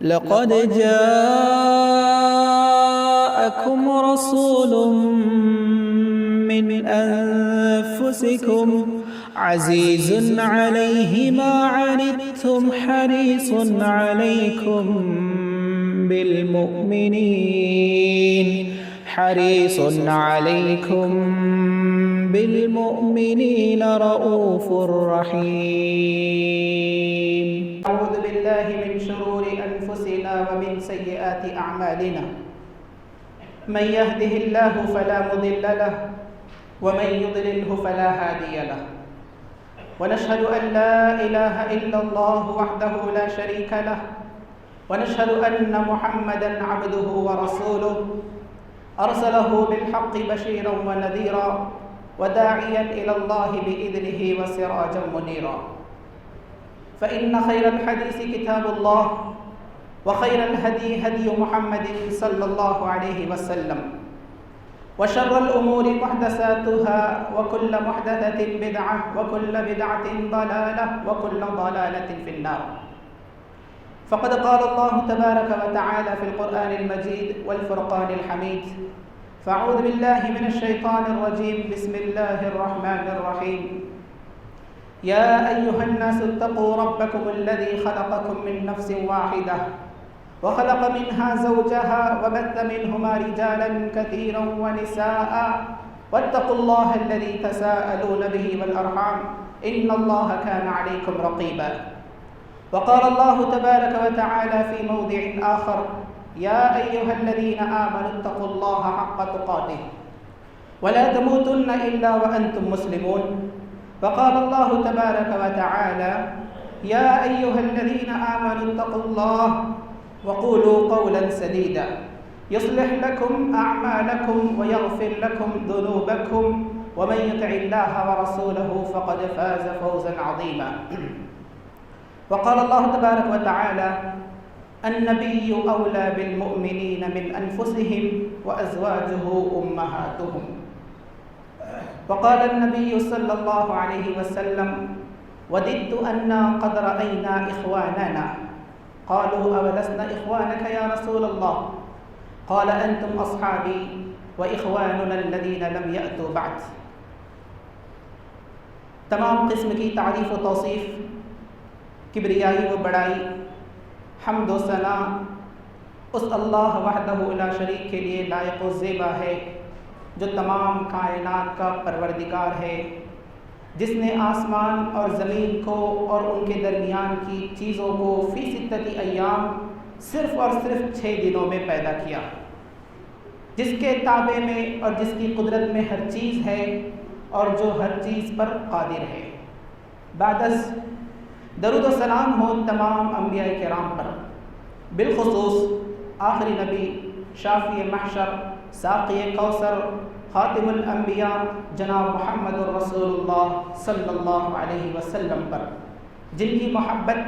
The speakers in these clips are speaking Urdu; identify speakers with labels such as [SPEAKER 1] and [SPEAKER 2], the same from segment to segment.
[SPEAKER 1] لقد جاءكم رسول من أنفسكم عزيز عليه ما عنتم حريص عليكم بالمؤمنين رؤوف رحيم.
[SPEAKER 2] أعوذ بالله من شرور أنفسنا ومن سيئات أعمالنا، من يهده الله فلا مضل له ومن يضلله فلا هادي له، ونشهد أن لا إله إلا الله وحده لا شريك له، ونشهد أن محمدًا عبده ورسوله أرسله بالحق بشيرا ونذيرا وداعيا إلى الله بإذنه وسراجا منيرا. فإن خير الحديث كتاب الله، وخير الهدي هدي محمد صلى الله عليه وسلم، وشر الأمور محدثاتها، وكل محدثة بدعة، وكل بدعة ضلالة، وكل ضلالة في النار. فقد قال الله تبارك وتعالى في القرآن المجيد والفرقان الحميد: فأعوذ بالله من الشيطان الرجيم، بسم الله الرحمن الرحيم. يا أيها الناس اتقوا ربكم الذي خلقكم من نفس واحدة وخلق منها زوجها وبث منهما رجالا كثيرا ونساء واتقوا الله الذي تساءلون به والأرحام إن الله كان عليكم رقيبا. وقال الله تبارك وتعالى في موضع آخر: يا أيها الذين آمنوا اتقوا الله حق تقاته ولا تموتن إلا وأنتم مسلمون. وقال الله تبارك وتعالى: يا أيها الذين آمنوا اتقوا الله وقولوا قولا سديدا يصلح لكم أعمالكم ويغفر لكم ذنوبكم ومن يطع الله ورسوله فقد فاز فوزا عظيما. وقال الله تبارك وتعالى: النبي أولى بالمؤمنين من أنفسهم وأزواجه أمهاتهم. وقال النبي صلى الله عليه وسلم: وددت أنا قد رأينا إخواننا. قالوا: أولسنا إخوانك يا رسول الله؟ قال: أنتم أصحابي وإخواننا الذين لم يأتوا بعد. تمام قسم کی تعریف و توصیف، کبریائی و بڑائی، حمد و ثنا اس اللہ وحدہ لا شریک کے لیے لائق و زیبا ہے جو تمام کائنات کا پروردگار ہے، جس نے آسمان اور زمین کو اور ان کے درمیان کی چیزوں کو فی ستۃ ایام صرف اور صرف 6 دنوں میں پیدا کیا، جس کے تابع میں اور جس کی قدرت میں ہر چیز ہے اور جو ہر چیز پر قادر ہے۔ بعد از درود و سلام ہو تمام انبیاء کرام پر، بالخصوص آخری نبی، شافی محشر، ساقی کوثر، خاتم الانبیاء جناب محمد الرسول اللہ صلی اللہ علیہ وسلم پر، جن کی محبت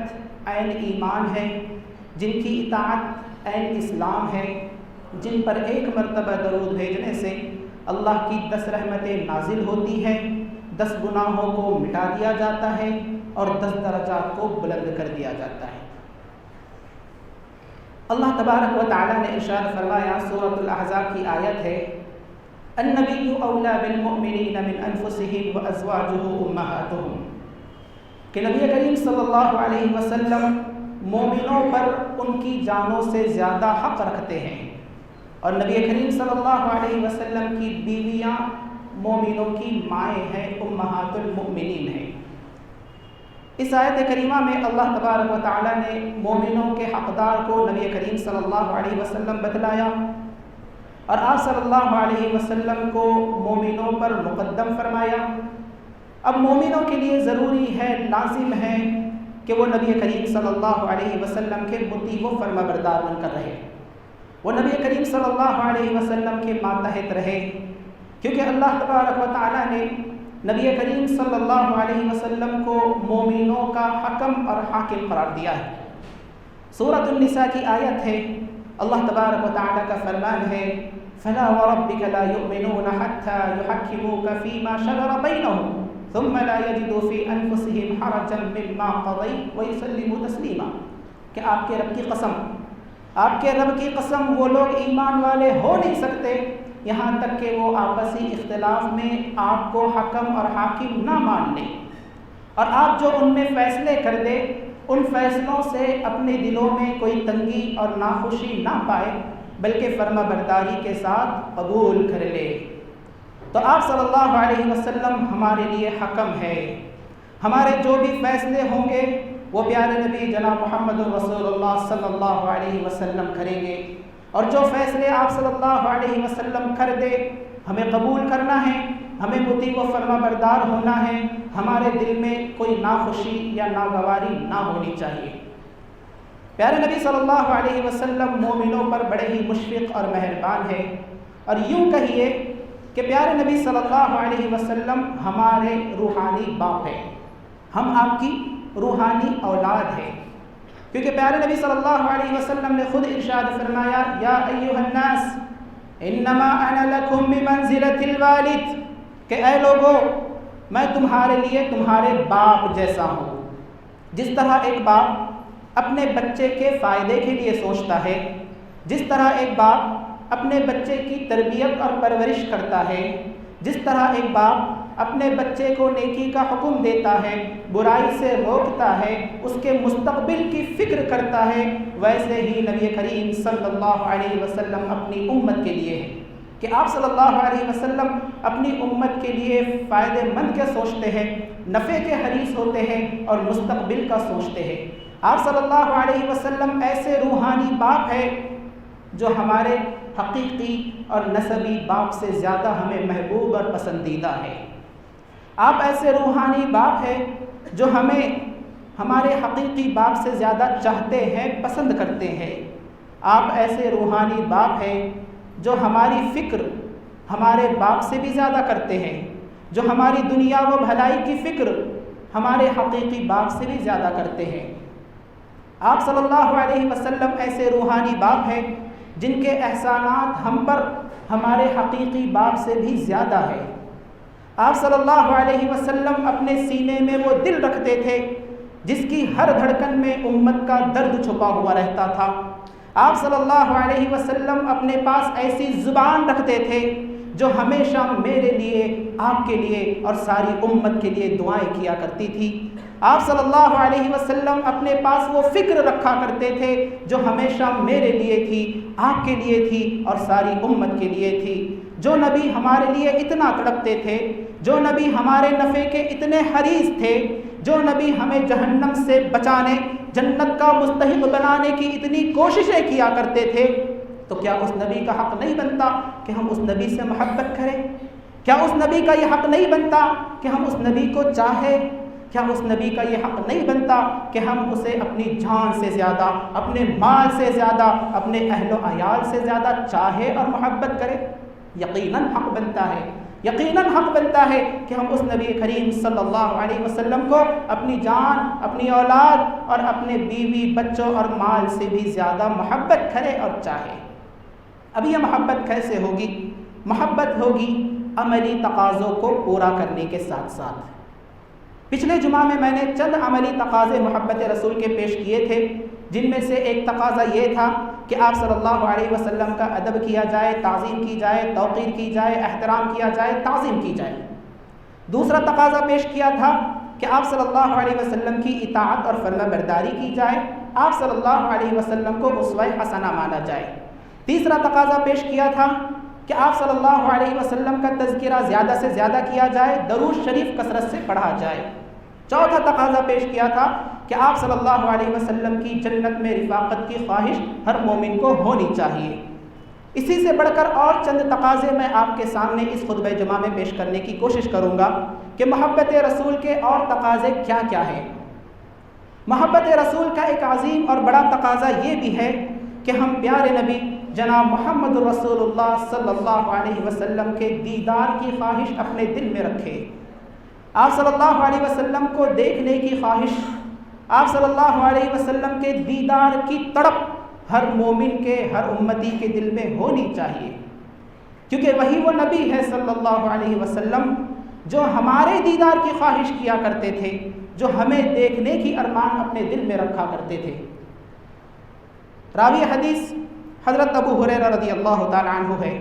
[SPEAKER 2] عین ایمان ہے، جن کی اطاعت عین اسلام ہے، جن پر ایک مرتبہ درود بھیجنے سے اللہ کی 10 رحمتیں نازل ہوتی ہیں، 10 گناہوں کو مٹا دیا جاتا ہے اور 10 درجات کو بلند کر دیا جاتا ہے۔ اللہ تبارک و تعالیٰ نے ارشاد فرمایا، سورۃ الاحزاب کی آیت ہے: النبی اولیٰ بالمؤمنین من انفسہم وازواجہ امہاتہم، کہ نبی کریم صلی اللہ علیہ وسلم مومنوں پر ان کی جانوں سے زیادہ حق رکھتے ہیں، اور نبی کریم صلی اللہ علیہ وسلم کی بیویاں مومنوں کی مائیں ہیں، امہات المؤمنین ہیں۔ اس آیت کریمہ میں اللہ تبارک و تعالیٰ نے مومنوں کے حقدار کو نبی کریم صلی اللہ علیہ وسلم بتلایا، اور آپ صلی اللہ علیہ وسلم کو مومنوں پر مقدم فرمایا۔ اب مومنوں کے لیے ضروری ہے، لازم ہے کہ وہ نبی کریم صلی اللہ علیہ وسلم کے مطیع و فرما بردار بن کر رہے، وہ نبی کریم صلی اللہ علیہ وسلم کے ماتحت رہے، کیونکہ اللہ تبارک و تعالیٰ نے نبی کریم صلی اللہ علیہ وسلم کو مومنوں کا حکم اور حاکم قرار دیا ہے۔ سورۃ النساء کی آیت ہے، اللہ تبارک و تعالیٰ کا فرمان ہے: فَلَا وَرَبِّكَ لَا يُؤْمِنُونَ حَتَّى يُحَكِّمُوكَ فِي مَا شَجَرَ بَيْنَهُمْ ثُمَّ لَا يَجِدُوا فِي أَنفُسِهِمْ حَرَجًا مِّمَّا قَضَيْتَ وَيُسَلِّمُوا تَسْلِيمًا، کہ آپ کے رب کی قسم، آپ کے رب کی قسم وہ لوگ ایمان والے ہو نہیں سکتے یہاں تک کہ وہ آپسی اختلاف میں آپ کو حکم اور حاکم نہ مان لیں، اور آپ جو ان میں فیصلے کر دے ان فیصلوں سے اپنے دلوں میں کوئی تنگی اور ناخوشی نہ پائے بلکہ فرما برداری کے ساتھ قبول کر لے۔ تو آپ صلی اللہ علیہ وسلم ہمارے لیے حکم ہے، ہمارے جو بھی فیصلے ہوں گے وہ پیارے نبی جناب محمد رسول اللہ صلی اللہ علیہ وسلم کریں گے، اور جو فیصلے آپ صلی اللہ علیہ وسلم کر دے ہمیں قبول کرنا ہے، ہمیں مطیع و فرما بردار ہونا ہے، ہمارے دل میں کوئی ناخوشی یا ناگواری نہ ہونی چاہیے۔ پیارے نبی صلی اللہ علیہ وسلم مومنوں پر بڑے ہی مشفق اور مہربان ہے، اور یوں کہیے کہ پیارے نبی صلی اللہ علیہ وسلم ہمارے روحانی باپ ہیں، ہم آپ کی روحانی اولاد ہیں، کیونکہ پیارے نبی صلی اللہ علیہ وسلم نے خود ارشاد فرمایا یا ایھا الناس انما انا لکم بمنزلۃ الوالد، کہ اے لوگو میں تمہارے لیے تمہارے باپ جیسا ہوں۔ جس طرح ایک باپ اپنے بچے کے فائدے کے لیے سوچتا ہے، جس طرح ایک باپ اپنے بچے کی تربیت اور پرورش کرتا ہے، جس طرح ایک باپ اپنے بچے کو نیکی کا حکم دیتا ہے، برائی سے روکتا ہے، اس کے مستقبل کی فکر کرتا ہے، ویسے ہی نبی کریم صلی اللہ علیہ وسلم اپنی امت کے لیے ہے کہ آپ صلی اللہ علیہ وسلم اپنی امت کے لیے فائدہ مند کے سوچتے ہیں، نفع کے حریص ہوتے ہیں اور مستقبل کا سوچتے ہیں۔ آپ صلی اللہ علیہ وسلم ایسے روحانی باپ ہے جو ہمارے حقیقی اور نسبی باپ سے زیادہ ہمیں محبوب اور پسندیدہ ہے۔ آپ ایسے روحانی باپ ہیں جو ہمیں ہمارے حقیقی باپ سے زیادہ چاہتے ہیں، پسند کرتے ہیں۔ آپ ایسے روحانی باپ ہیں جو ہماری فکر ہمارے باپ سے بھی زیادہ کرتے ہیں، جو ہماری دنیا و بھلائی کی فکر ہمارے حقیقی باپ سے بھی زیادہ کرتے ہیں۔ آپ صلی اللہ علیہ وسلم ایسے روحانی باپ ہیں جن کے احسانات ہم پر ہمارے حقیقی باپ سے بھی زیادہ ہے۔ آپ صلی اللہ علیہ وسلم اپنے سینے میں وہ دل رکھتے تھے جس کی ہر دھڑکن میں امت کا درد چھپا ہوا رہتا تھا۔ آپ صلی اللہ علیہ وسلم اپنے پاس ایسی زبان رکھتے تھے جو ہمیشہ میرے لیے، آپ کے لیے اور ساری امت کے لیے دعائیں کیا کرتی تھی۔ آپ صلی اللہ علیہ وسلم اپنے پاس وہ فکر رکھا کرتے تھے جو ہمیشہ میرے لیے تھی، آپ کے لیے تھی اور ساری امت کے لیے تھی۔ جو نبی ہمارے لیے اتنا تڑپتے تھے، جو نبی ہمارے نفع کے اتنے حریص تھے، جو نبی ہمیں جہنم سے بچانے، جنت کا مستحق بنانے کی اتنی کوششیں کیا کرتے تھے، تو کیا اس نبی کا حق نہیں بنتا کہ ہم اس نبی سے محبت کریں؟ کیا اس نبی کا یہ حق نہیں بنتا کہ ہم اس نبی کو چاہیں؟ کیا اس نبی کا یہ حق نہیں بنتا کہ ہم اسے اپنی جان سے زیادہ، اپنے مال سے زیادہ، اپنے اہل و عیال سے زیادہ چاہے اور محبت کرے؟ یقیناً حق بنتا ہے، یقیناً حق بنتا ہے کہ ہم اس نبی کریم صلی اللہ علیہ وسلم کو اپنی جان، اپنی اولاد اور اپنے بیوی بچوں اور مال سے بھی زیادہ محبت کرے اور چاہے۔ اب یہ محبت کیسے ہوگی؟ محبت ہوگی عملی تقاضوں کو پورا کرنے کے ساتھ ساتھ۔ پچھلے جمعہ میں نے چند عملی تقاضے محبت رسول کے پیش کیے تھے، جن میں سے ایک تقاضا یہ تھا کہ آپ صلی اللہ علیہ وسلم کا ادب کیا جائے، تعظیم کی جائے، توقیر کی جائے، احترام کیا جائے، تعظیم کی جائے۔ دوسرا تقاضا پیش کیا تھا کہ آپ صلی اللہ علیہ وسلم کی اطاعت اور فرما برداری کی جائے، آپ صلی اللہ علیہ وسلم کو اسوہ حسنہ مانا جائے۔ تیسرا تقاضا پیش کیا تھا کہ آپ صلی اللہ علیہ وسلم کا تذکرہ زیادہ سے زیادہ کیا جائے، درود شریف کثرت سے پڑھا جائے۔ چوتھا تقاضا پیش کیا تھا کہ آپ صلی اللہ علیہ وسلم کی جنت میں رفاقت کی خواہش ہر مومن کو ہونی چاہیے۔ اسی سے بڑھ کر اور چند تقاضے میں آپ کے سامنے اس خطبہ جمعہ میں پیش کرنے کی کوشش کروں گا کہ محبت رسول کے اور تقاضے کیا کیا ہیں۔ محبت رسول کا ایک عظیم اور بڑا تقاضا یہ بھی ہے کہ ہم پیارے نبی جناب محمد رسول اللہ صلی اللہ علیہ وسلم کے دیدار کی خواہش اپنے دل میں رکھیں۔ آپ صلی اللہ علیہ وسلم کو دیکھنے کی خواہش، آپ صلی اللہ علیہ وسلم کے دیدار کی تڑپ ہر مومن کے، ہر امتی کے دل میں ہونی چاہیے، کیونکہ وہی وہ نبی ہے صلی اللہ علیہ وسلم جو ہمارے دیدار کی خواہش کیا کرتے تھے، جو ہمیں دیکھنے کی ارمان اپنے دل میں رکھا کرتے تھے۔ راوی حدیث حضرت ابو ہریرہ رضی اللہ تعالی عنہ ہے،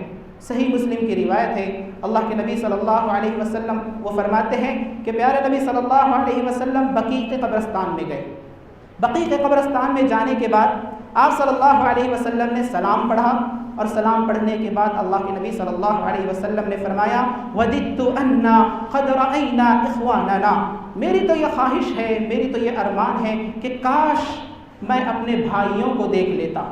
[SPEAKER 2] صحیح مسلم کی روایت ہے۔ اللہ کے نبی صلی اللہ علیہ وسلم وہ فرماتے ہیں کہ پیارے نبی صلی اللہ علیہ وسلم بقیع کے قبرستان میں گئے۔ بقیع کے قبرستان میں جانے کے بعد آپ صلی اللہ علیہ وسلم نے سلام پڑھا، اور سلام پڑھنے کے بعد اللہ کے نبی صلی اللہ علیہ وسلم نے فرمایا وَدِدْتُ أَنَّا قَدْ رَأَيْنَا إِخْوَانَنَا، میری تو یہ خواہش ہے، میری تو یہ ارمان ہے کہ کاش میں اپنے بھائیوں کو دیکھ لیتا۔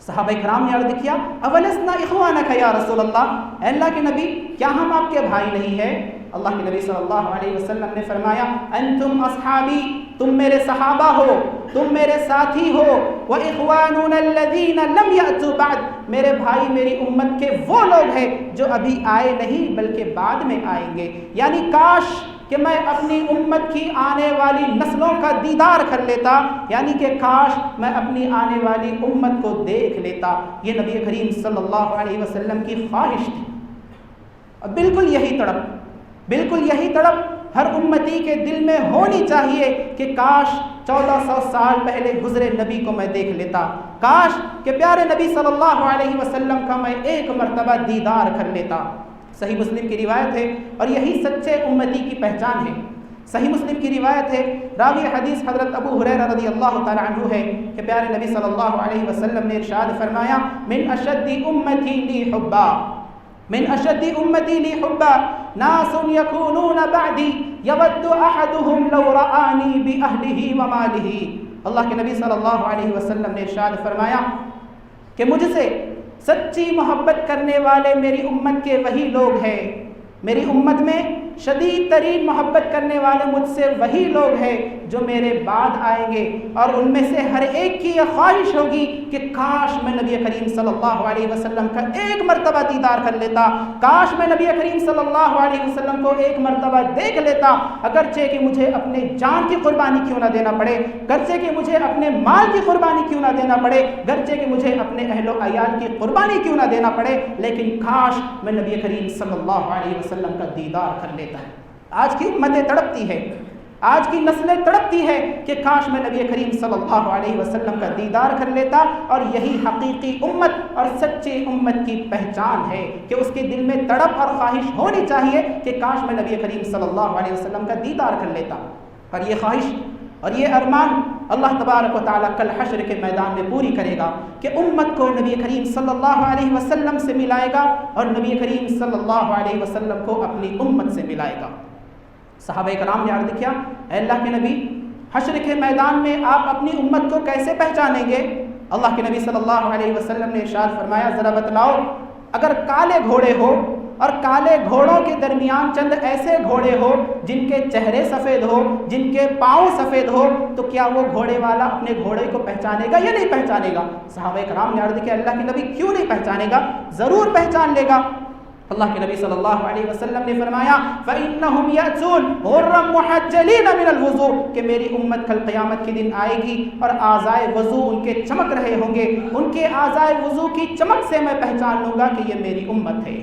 [SPEAKER 2] صحابہ کرام نے عرض کیا اولسنا اخوانک یا رسول اللہ، اے اللہ کے نبی کیا ہم آپ کے بھائی نہیں ہیں؟ اللہ کے نبی صلی اللہ علیہ وسلم نے فرمایا انتم اصحابی، تم میرے صحابہ ہو، تم میرے ساتھی ہو، وَإِخْوَانُنَا الَّذِينَ لَمْ يَأْتُوا بَعْدَ، میرے بھائی میری امت کے وہ لوگ ہیں جو ابھی آئے نہیں بلکہ بعد میں آئیں گے۔ یعنی کاش کہ میں اپنی امت کی آنے والی نسلوں کا دیدار کر لیتا، یعنی کہ کاش میں اپنی آنے والی امت کو دیکھ لیتا۔ یہ نبی کریم صلی اللہ علیہ وسلم کی خواہش تھی، اور بالکل یہی تڑپ ہر امتی کے دل میں ہونی چاہیے کہ کاش 1400 سال پہلے گزرے نبی کو میں دیکھ لیتا، کاش کہ پیارے نبی صلی اللہ علیہ وسلم کا میں ایک مرتبہ دیدار کر لیتا۔ صحیح مسلم کی روایت ہے، اور یہی سچے امتی کی پہچان ہے۔ صحیح مسلم کی روایت ہے، راوی حدیث حضرت ابو ہریرہ رضی اللہ تعالی عنہ ہے کہ پیارے نبی صلی اللہ علیہ وسلم نے ارشاد فرمایا من اشد امتی لی حبا، من اشد امتی لی حبا ناس یکونون بعدی یود احدهم لو رآنی باہلہ ومالہ۔ اللہ کے نبی صلی اللہ علیہ وسلم نے ارشاد فرمایا کہ مجھ سے سچی محبت کرنے والے میری امت کے وہی لوگ ہیں، میری امت میں شدید ترین محبت کرنے والے مجھ سے وہی لوگ ہیں جو میرے بعد آئیں گے، اور ان میں سے ہر ایک کی یہ خواہش ہوگی کہ کاش میں نبی کریم صلی اللہ علیہ وسلم کا ایک مرتبہ دیدار کر لیتا، کاش میں نبی کریم صلی اللہ علیہ وسلم کو ایک مرتبہ دیکھ لیتا، اگرچہ کہ مجھے اپنے جان کی قربانی کیوں نہ دینا پڑے، گرچہ کہ مجھے اپنے مال کی قربانی کیوں نہ دینا پڑے، گرچہ کہ مجھے اپنے اہل و عیال کی قربانی کیوں نہ دینا پڑے، لیکن کاش میں نبی کریم صلی اللہ علیہ وسلم کا دیدار کر لیتا ہے۔ آج کی امتیں تڑپتی ہے، آج کی نسلیں تڑپتی ہے کہ کاش میں نبی کریم صلی اللہ علیہ وسلم کا دیدار کر لیتا، اور یہی حقیقی امت اور سچی امت کی پہچان ہے کہ اس کے دل میں تڑپ اور خواہش ہونی چاہیے کہ کاش میں نبی کریم صلی اللہ علیہ وسلم کا دیدار کر لیتا۔ اور یہ خواہش اور یہ ارمان اللہ تبارک و تعالیٰ کل حشر کے میدان میں پوری کرے گا کہ امت کو نبی کریم صلی اللہ علیہ وسلم سے ملائے گا، اور نبی کریم صلی اللہ علیہ وسلم کو اپنی امت سے ملائے گا۔ صحابہ کرام نے عرض کیا اے اللہ کے نبی حشر کے میدان میں آپ اپنی امت کو کیسے پہچانیں گے؟ اللہ کے نبی صلی اللہ علیہ وسلم نے ارشاد فرمایا ذرا بتلاؤ، اگر کالے گھوڑے ہو اور کالے گھوڑوں کے درمیان چند ایسے گھوڑے ہو جن کے چہرے سفید ہو، جن کے پاؤں سفید ہو، تو کیا وہ گھوڑے والا اپنے گھوڑے کو پہچانے گا یا نہیں پہچانے گا؟ صحابہ کرام نے عرض کیا اللہ کے نبی کیوں نہیں پہچانے گا؟ ضرور پہچان لے گا۔ اللہ کے نبی صلی اللہ علیہ وسلم نے فرمایا فَإِنَّهُمْ يَأْتُونَ غُرًّا مُحَجَّلِينَ مِنَ الْوُضُوءِ کہ میری امت کل قیامت کے دن آئے گی اور اعضائے وضو ان کے چمک رہے ہوں گے، ان کے اعضائے وضو کی چمک سے میں پہچان لوں گا کہ یہ میری امت ہے۔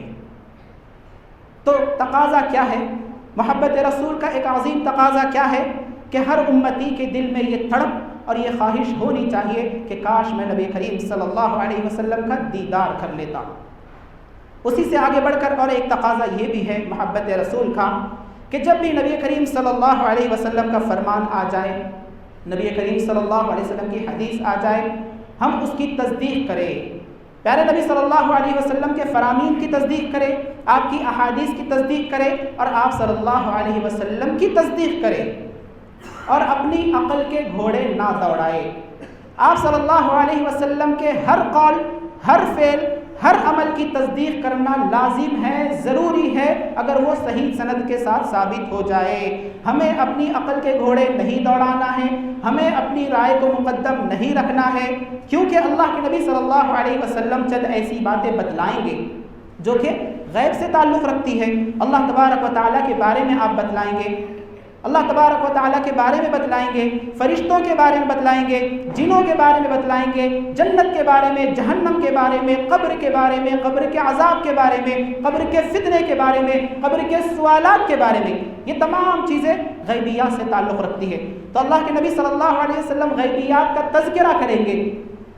[SPEAKER 2] تو تقاضا کیا ہے؟ محبت رسول کا ایک عظیم تقاضا کیا ہے کہ ہر امتی کے دل میں یہ تڑپ اور یہ خواہش ہونی چاہیے کہ کاش میں نبی کریم صلی اللہ علیہ وسلم کا دیدار کر لیتا۔ اسی سے آگے بڑھ کر اور ایک تقاضا یہ بھی ہے محبت رسول کا کہ جب بھی نبی کریم صلی اللہ علیہ وسلم کا فرمان آ جائے، نبی کریم صلی اللہ علیہ وسلم کی حدیث آ جائے، ہم اس کی تصدیق کریں، پیارے نبی صلی اللہ علیہ وسلم کے فرامین کی تصدیق کرے، آپ کی احادیث کی تصدیق کرے، اور آپ صلی اللہ علیہ وسلم کی تصدیق کرے، اور اپنی عقل کے گھوڑے نہ دوڑائے۔ آپ صلی اللہ علیہ وسلم کے ہر قول، ہر فعل، ہر عمل کی تصدیق کرنا لازم ہے، ضروری ہے، اگر وہ صحیح سند کے ساتھ ثابت ہو جائے۔ ہمیں اپنی عقل کے گھوڑے نہیں دوڑانا ہے، ہمیں اپنی رائے کو مقدم نہیں رکھنا ہے، کیونکہ اللہ کے نبی صلی اللہ علیہ وسلم چند ایسی باتیں بتلائیں گے جو کہ غیب سے تعلق رکھتی ہے۔ اللہ تبارک و تعالیٰ کے بارے میں آپ بتلائیں گے، اللہ تبارک و تعالیٰ کے بارے میں بتلائیں گے، فرشتوں کے بارے میں بتلائیں گے، جنوں کے بارے میں بتلائیں گے، جنت کے بارے میں، جہنم کے بارے میں، قبر کے بارے میں، قبر کے عذاب کے بارے میں، قبر کے فتنے کے بارے میں، قبر کے سوالات کے بارے میں۔ یہ تمام چیزیں غیبیات سے تعلق رکھتی ہے، تو اللہ کے نبی صلی اللہ علیہ وسلم غیبیات کا تذکرہ کریں گے،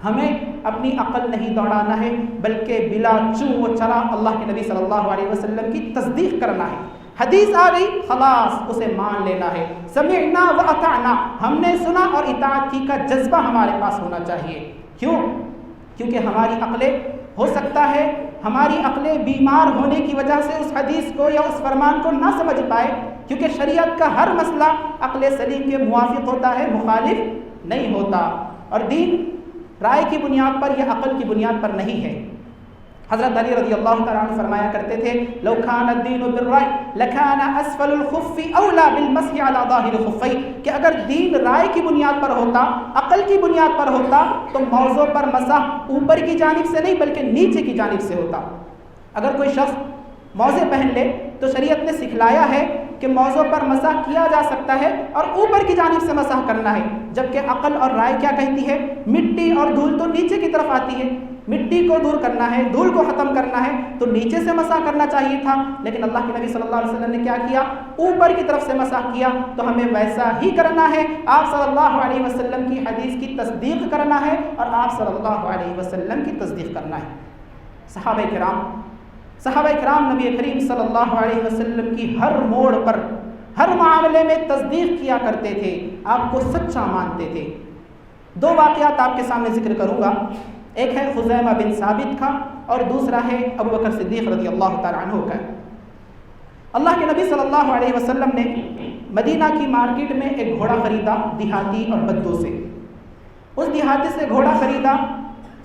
[SPEAKER 2] ہمیں اپنی عقل نہیں دوڑانا ہے، بلکہ بلا چوں و چرا اللہ کے نبی صلی اللہ علیہ وسلم کی تصدیق کرنا ہے۔ حدیث آ گئی، خلاص اسے مان لینا ہے۔ سمعنا و اطعنا، ہم نے سنا اور اطاعت کی کا جذبہ ہمارے پاس ہونا چاہیے۔ کیوں؟ کیونکہ ہماری عقلیں، ہو سکتا ہے ہماری عقلیں بیمار ہونے کی وجہ سے اس حدیث کو یا اس فرمان کو نہ سمجھ پائے، کیونکہ شریعت کا ہر مسئلہ عقل سلیم کے موافق ہوتا ہے، مخالف نہیں ہوتا، اور دین رائے کی بنیاد پر یا عقل کی بنیاد پر نہیں ہے۔ حضرت علی رضی اللہ تعالیٰ عنہ فرمایا کرتے تھے، لو کان الدین بالرأی لکان اسفل الخف اولا بالمسح علی ظاہر الخفین، کہ اگر دین رائے کی بنیاد پر ہوتا، عقل کی بنیاد پر ہوتا، تو موضوع پر مسح اوپر کی جانب سے نہیں بلکہ نیچے کی جانب سے ہوتا۔ اگر کوئی شخص موزے پہن لے تو شریعت نے سکھلایا ہے کہ موضوع پر مسح کیا جا سکتا ہے اور اوپر کی جانب سے مسح کرنا ہے، جبکہ عقل اور رائے کیا کہتی ہے؟ مٹی اور دھول تو نیچے کی طرف آتی ہے، مٹی کو دور کرنا ہے، دھول کو ختم کرنا ہے تو نیچے سے مسح کرنا چاہیے تھا، لیکن اللہ کے نبی صلی اللہ علیہ وسلم نے کیا کیا؟ اوپر کی طرف سے مسح کیا، تو ہمیں ویسا ہی کرنا ہے۔ آپ صلی اللہ علیہ وسلم کی حدیث کی تصدیق کرنا ہے اور آپ صلی اللہ علیہ وسلم کی تصدیق کرنا ہے۔ صحابہ کرام نبی کریم صلی اللہ علیہ وسلم کی ہر موڑ پر، ہر معاملے میں تصدیق کیا کرتے تھے، آپ کو سچا مانتے تھے۔ دو واقعات آپ کے سامنے ذکر کروں گا، ایک ہے خزیمہ بن ثابت کا اور دوسرا ہے ابو بکر صدیق رضی اللہ تعالیٰ عنہ کا۔ اللہ کے نبی صلی اللہ علیہ وسلم نے مدینہ کی مارکیٹ میں ایک گھوڑا خریدا دیہاتی اور بدو سے۔ اس دیہاتی سے گھوڑا خریدا،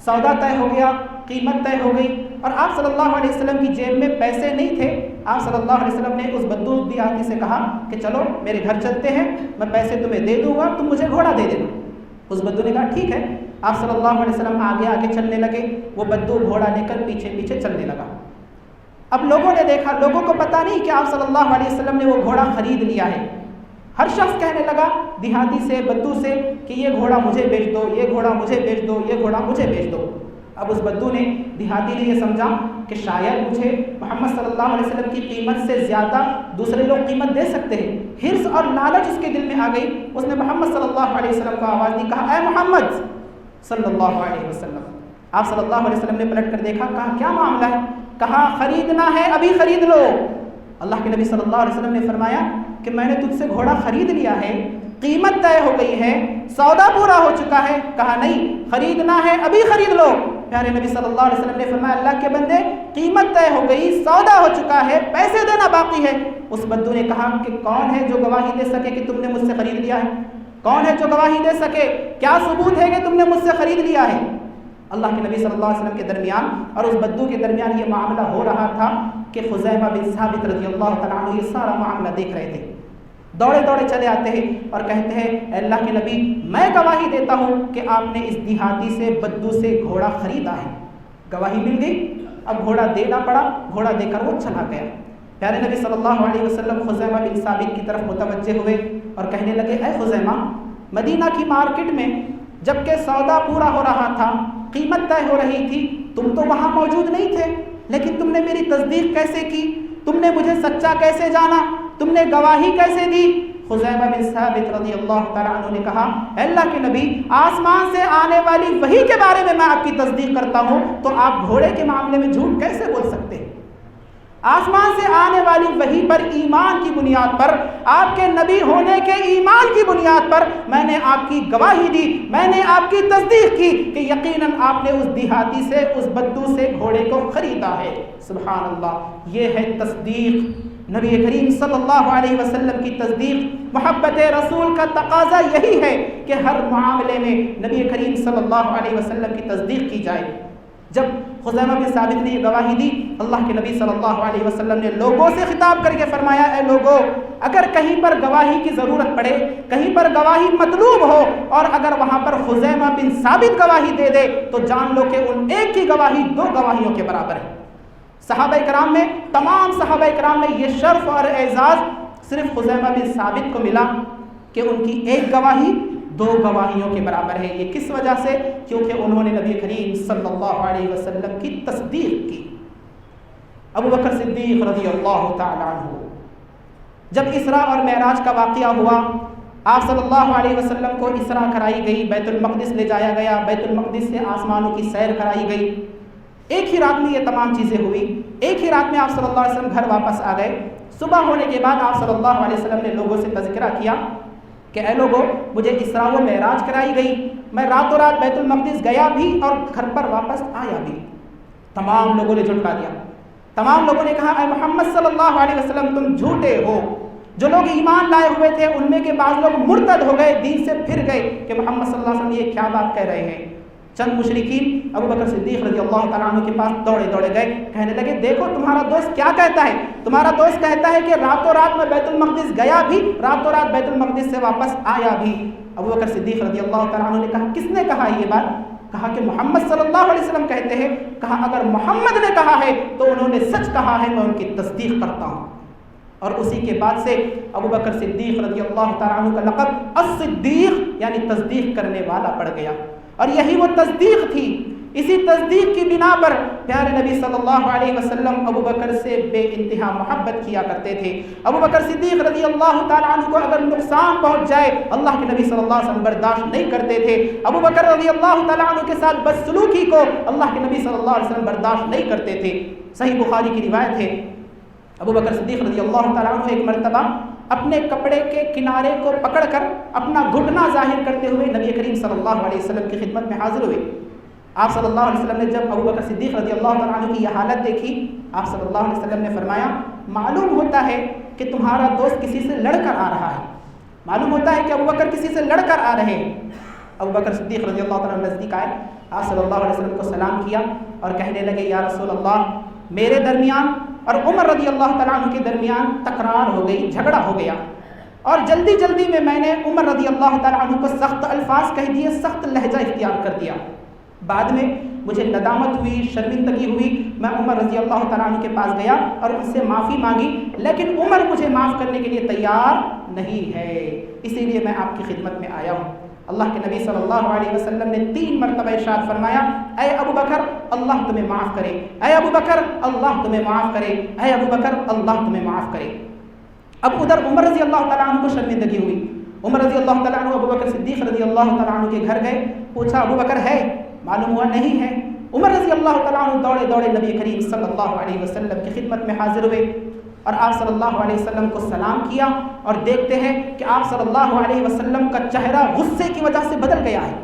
[SPEAKER 2] سودا طے ہو گیا، قیمت طے ہو گئی، اور آپ صلی اللہ علیہ وسلم کی جیب میں پیسے نہیں تھے۔ آپ صلی اللہ علیہ وسلم نے اس بدو دیہاتی سے کہا کہ چلو میرے گھر چلتے ہیں، میں پیسے تمہیں دے دوں گا، تم مجھے گھوڑا دے دینا۔ اس بدو نے کہا ٹھیک ہے۔ آپ صلی اللہ علیہ وسلم آگے آگے چلنے لگے، وہ بدو گھوڑا لے کر پیچھے پیچھے چلنے لگا۔ اب لوگوں نے دیکھا، لوگوں کو پتہ نہیں کہ آپ صلی اللہ علیہ وسلم نے وہ گھوڑا خرید لیا ہے۔ ہر شخص کہنے لگا دیہاتی سے، بدو سے کہ یہ گھوڑا مجھے بیچ دو، یہ گھوڑا مجھے بیچ دو، یہ گھوڑا مجھے بیچ دو۔ اب اس بدو نے، دیہاتی نے یہ سمجھا کہ شاید مجھے محمد صلی اللہ علیہ وسلم کی قیمت سے زیادہ دوسرے لوگ قیمت دے سکتے ہیں۔ حرص اور لالچ اس کے دل میں آ گئی، اس نے محمد صلی اللہ علیہ وسلم کو آواز دی، کہا اے محمد صلی اللہ علیہ وسلم۔ آپ صلی اللہ علیہ وسلم نے پلٹ کر دیکھا، کہا کیا معاملہ ہے؟ کہا خریدنا ہے، ابھی خرید لو۔ اللہ کے نبی صلی اللہ علیہ وسلم نے فرمایا کہ میں نے تجھ سے گھوڑا خرید لیا ہے، قیمت طے ہو گئی ہے، سودا پورا ہو چکا ہے۔ کہا نہیں، خریدنا ہے، ابھی خرید لو۔ پیارے نبی صلی اللہ علیہ وسلم نے فرمایا اللہ کے بندے، قیمت طے ہو گئی، سودا ہو چکا ہے، پیسے دینا باقی ہے۔ اس بدو نے کہا کہ کون ہے جو گواہی دے سکے کہ تم نے مجھ سے خرید لیا ہے؟ کون ہے جو گواہی دے سکے؟ کیا ثبوت ہے کہ تم نے مجھ سے خرید لیا ہے؟ اللہ کے نبی صلی اللہ علیہ وسلم کے درمیان اور اس بدو کے درمیان یہ معاملہ ہو رہا تھا کہ خزیمہ بن ثابت رضی اللہ تعالیٰ عنہ یہ سارا معاملہ دیکھ رہے تھے۔ دوڑے دوڑے چلے آتے ہیں اور کہتے ہیں اے اللہ کے نبی، میں گواہی دیتا ہوں کہ آپ نے اس دیہاتی سے، بدو سے گھوڑا خریدا ہے۔ گواہی مل گئی، اب گھوڑا دینا پڑا، گھوڑا دے کر وہ چلا گیا۔ پیارے نبی صلی اللہ علیہ وسلم خزیمہ بن ثابت کی طرف متوجہ ہوئے اور کہنے لگے اے خزیمہ، مدینہ کی مارکیٹ میں جب کہ سودا پورا ہو رہا تھا، قیمت طے ہو رہی تھی، تم تو وہاں موجود نہیں تھے، لیکن تم نے میری تصدیق کیسے کی؟ تم نے مجھے سچا کیسے جانا؟ تم نے گواہی کیسے دی؟ خزیمہ بن ثابت رضی اللہ تعالیٰ عنہ نے کہا اے اللہ کے نبی، آسمان سے آنے والی وحی کے بارے میں آپ کی تصدیق کرتا ہوں، تو آپ گھوڑے کے معاملے میں جھوٹ کیسے بول سکتے ہیں؟ آسمان سے آنے والی وحی پر ایمان کی بنیاد پر، آپ کے نبی ہونے کے ایمان کی بنیاد پر میں نے آپ کی گواہی دی، میں نے آپ کی تصدیق کی کہ یقیناً آپ نے اس دیہاتی سے، اس بدو سے گھوڑے کو خریدا ہے۔ سبحان اللہ، یہ ہے تصدیق، نبی کریم صلی اللہ علیہ وسلم کی تصدیق۔ محبت رسول کا تقاضا یہی ہے کہ ہر معاملے میں نبی کریم صلی اللہ علیہ وسلم کی تصدیق کی جائے۔ جب خزیمہ بن ثابت نے یہ گواہی دی، اللہ کے نبی صلی اللہ علیہ وسلم نے لوگوں سے خطاب کر کے فرمایا اے لوگوں، اگر کہیں پر گواہی کی ضرورت پڑے، کہیں پر گواہی مطلوب ہو اور اگر وہاں پر خزیمہ بن ثابت گواہی دے دے تو جان لو کہ ان ایک کی گواہی دو گواہیوں کے برابر ہے۔ صحابہ کرام میں، تمام صحابہ کرام میں یہ شرف اور اعزاز صرف خزیمہ بن ثابت کو ملا کہ ان کی ایک گواہی دو گواہیوں کے برابر ہے۔ یہ کس وجہ سے؟ کیونکہ انہوں نے نبی کریم صلی اللہ علیہ وسلم کی تصدیق کی۔ ابو بکر صدیق رضی اللہ تعالی عنہ، جب اسراء اور معراج کا واقعہ ہوا آپ صلی اللہ علیہ وسلم کو اسراء کرائی گئی، بیت المقدس لے جایا گیا، بیت المقدس سے آسمانوں کی سیر کرائی گئی۔ ایک ہی رات میں یہ تمام چیزیں ہوئی، ایک ہی رات میں آپ صلی اللہ علیہ وسلم گھر واپس آ گئے۔ صبح ہونے کے بعد آپ صلی اللہ علیہ وسلم نے لوگوں سے تذکرہ کیا کہ اے لوگوں، مجھے اسراء و معراج کرائی گئی، میں راتوں رات بیت المقدس گیا بھی اور گھر پر واپس آیا بھی۔ تمام لوگوں نے جھٹلا دیا، تمام لوگوں نے کہا اے محمد صلی اللہ علیہ وسلم تم جھوٹے ہو۔ جو لوگ ایمان لائے ہوئے تھے ان میں کے بعض لوگ مرتد ہو گئے، دین سے پھر گئے کہ محمد صلی اللہ علیہ وسلم یہ کیا بات کہہ رہے ہیں۔ چند مشرکین ابو بکر صدیق رضی اللہ تعالیٰ عنہ کے پاس دوڑے گئے، کہنے لگے دیکھو تمہارا دوست کیا کہتا ہے، تمہارا دوست کہتا ہے کہ راتوں رات میں بیت المقدس گیا بھی، راتوں رات بیت المقدس سے واپس آیا بھی۔ ابو بکر صدیق رضی اللہ تعالیٰ عنہ نے کہا کس نے کہا یہ بات؟ کہا کہ محمد صلی اللہ علیہ وسلم کہتے ہیں۔ کہا اگر محمد نے کہا ہے تو انہوں نے سچ کہا ہے، میں ان کی تصدیق کرتا ہوں۔ اور اسی کے بعد سے ابو بکر صدیق رضی اللہ تعالیٰ عنہ کا لقب الصدیق یعنی تصدیق کرنے والا پڑ گیا، اور یہی وہ تصدیق تھی۔ اسی تصدیق کی بنا پر پیارے نبی صلی اللہ علیہ وسلم ابو بکر سے بے انتہا محبت کیا کرتے تھے۔ ابو بکر صدیق رضی اللہ تعالیٰ عنہ کو اگر نقصان پہنچ جائے اللہ کے نبی صلی اللہ علیہ وسلم برداشت نہیں کرتے تھے۔ ابو بکر رضی اللہ تعالیٰ عنہ کے ساتھ بدسلوکی کو اللہ کے نبی صلی اللہ علیہ وسلم برداشت نہیں کرتے تھے۔ صحیح بخاری کی روایت ہے، ابو بکر صدیق رضی اللہ تعالیٰ عنہ ایک مرتبہ اپنے کپڑے کے کنارے کو پکڑ کر اپنا گھٹنا ظاہر کرتے ہوئے نبی کریم صلی اللہ علیہ وسلم کی خدمت میں حاضر ہوئے۔ آپ صلی اللہ علیہ وسلم نے جب ابو بکر صدیق رضی اللہ تعالیٰ عنہ کی یہ حالت دیکھی، آپ صلی اللہ علیہ وسلم نے فرمایا معلوم ہوتا ہے کہ تمہارا دوست کسی سے لڑ کر آ رہا ہے، معلوم ہوتا ہے کہ ابو بکر کسی سے لڑ کر آ رہے ہیں۔ ابو بکر صدیق رضی اللہ تعالیٰ عنہ نزدیک آئے، آپ صلی اللہ علیہ وسلم کو سلام کیا اور کہنے لگے یا رسول اللہ، میرے درمیان اور عمر رضی اللہ تعالیٰ عنہ کے درمیان تکرار ہو گئی، جھگڑا ہو گیا، اور جلدی میں نے عمر رضی اللہ تعالیٰ عنہ کو سخت الفاظ کہہ دیے، سخت لہجہ اختیار کر دیا۔ بعد میں مجھے ندامت ہوئی، شرمندگی ہوئی، میں عمر رضی اللہ تعالیٰ عنہ کے پاس گیا اور ان سے معافی مانگی، لیکن عمر مجھے معاف کرنے کے لیے تیار نہیں ہے، اسی لیے میں آپ کی خدمت میں آیا ہوں۔ اللہ کے نبی صلی اللہ علیہ وسلم نے 3 مرتبہ ارشاد فرمایا اے ابو بکر اللہ تمہیں معاف کرے، اے ابو بکر اللہ تمہیں معاف کرے، اے ابو بکر اللہ تمہیں معاف کرے۔ اب ادھر عمر رضی اللہ تعالیٰ عنہ کو شرمندگی ہوئی، عمر رضی اللہ تعالیٰ عنہ ابو بکر صدیق رضی اللہ تعالیٰ عنہ کے گھر گئے، پوچھا ابو بکر ہے؟ معلوم ہوا نہیں ہے۔ عمر رضی اللہ تعالیٰ عنہ دوڑے نبی کریم صلی اللہ علیہ وسلم کی خدمت میں حاضر ہوئے اور آپ صلی اللہ علیہ وسلم کو سلام کیا، اور دیکھتے ہیں کہ آپ صلی اللہ علیہ وسلم کا چہرہ غصے کی وجہ سے بدل گیا ہے۔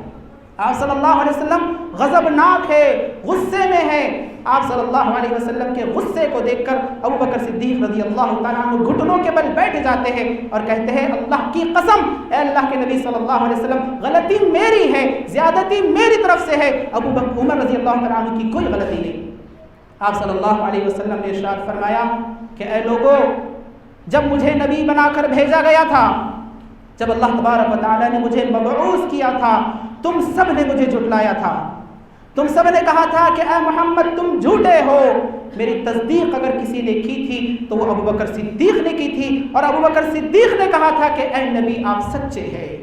[SPEAKER 2] آپ صلی اللہ علیہ وسلم غضبناک ہے، غصے میں ہے۔ آپ صلی اللہ علیہ وسلم کے غصے کو دیکھ کر ابو بکر صدیق رضی اللہ تعالیٰ عنہ گھٹنوں کے بل بیٹھ جاتے ہیں اور کہتے ہیں اللہ کی قسم اے اللہ کے نبی صلی اللہ علیہ وسلم غلطی میری ہے، زیادتی میری طرف سے ہے، ابو بکر عمر رضی اللہ تعالیٰ عنہ کی کوئی غلطی نہیں۔ آپ صلی اللہ علیہ وسلم نے ارشاد فرمایا کہ اے لوگوں، جب مجھے نبی بنا کر بھیجا گیا تھا، جب اللہ تبارک و تعالیٰ نے مجھے مبعوث کیا تھا، تم سب نے مجھے جھٹلایا تھا، تم سب نے کہا تھا کہ اے محمد تم جھوٹے ہو۔ میری تصدیق اگر کسی نے کی تھی تو وہ ابو بکر صدیق نے کی تھی، اور ابو بکر صدیق نے کہا تھا کہ اے نبی آپ سچے ہیں۔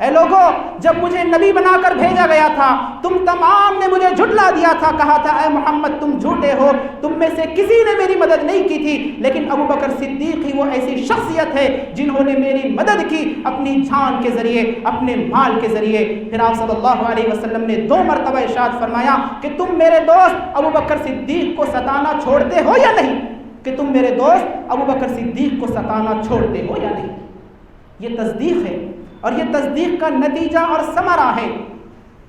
[SPEAKER 2] اے لوگوں، جب مجھے نبی بنا کر بھیجا گیا تھا تم تمام نے مجھے جھٹلا دیا تھا، کہا تھا اے محمد تم جھوٹے ہو، تم میں سے کسی نے میری مدد نہیں کی تھی، لیکن ابو بکر صدیق ہی وہ ایسی شخصیت ہے جنہوں نے میری مدد کی اپنی جان کے ذریعے، اپنے مال کے ذریعے۔ پھر آپ صلی اللہ علیہ وسلم نے 2 مرتبہ ارشاد فرمایا کہ تم میرے دوست ابو بکر صدیق کو ستانا چھوڑتے ہو یا نہیں، کہ تم میرے دوست ابو بکر صدیق کو ستانا چھوڑتے ہو یا نہیں۔ یہ تصدیق ہے، اور یہ تصدیق کا نتیجہ اور ثمرہ ہے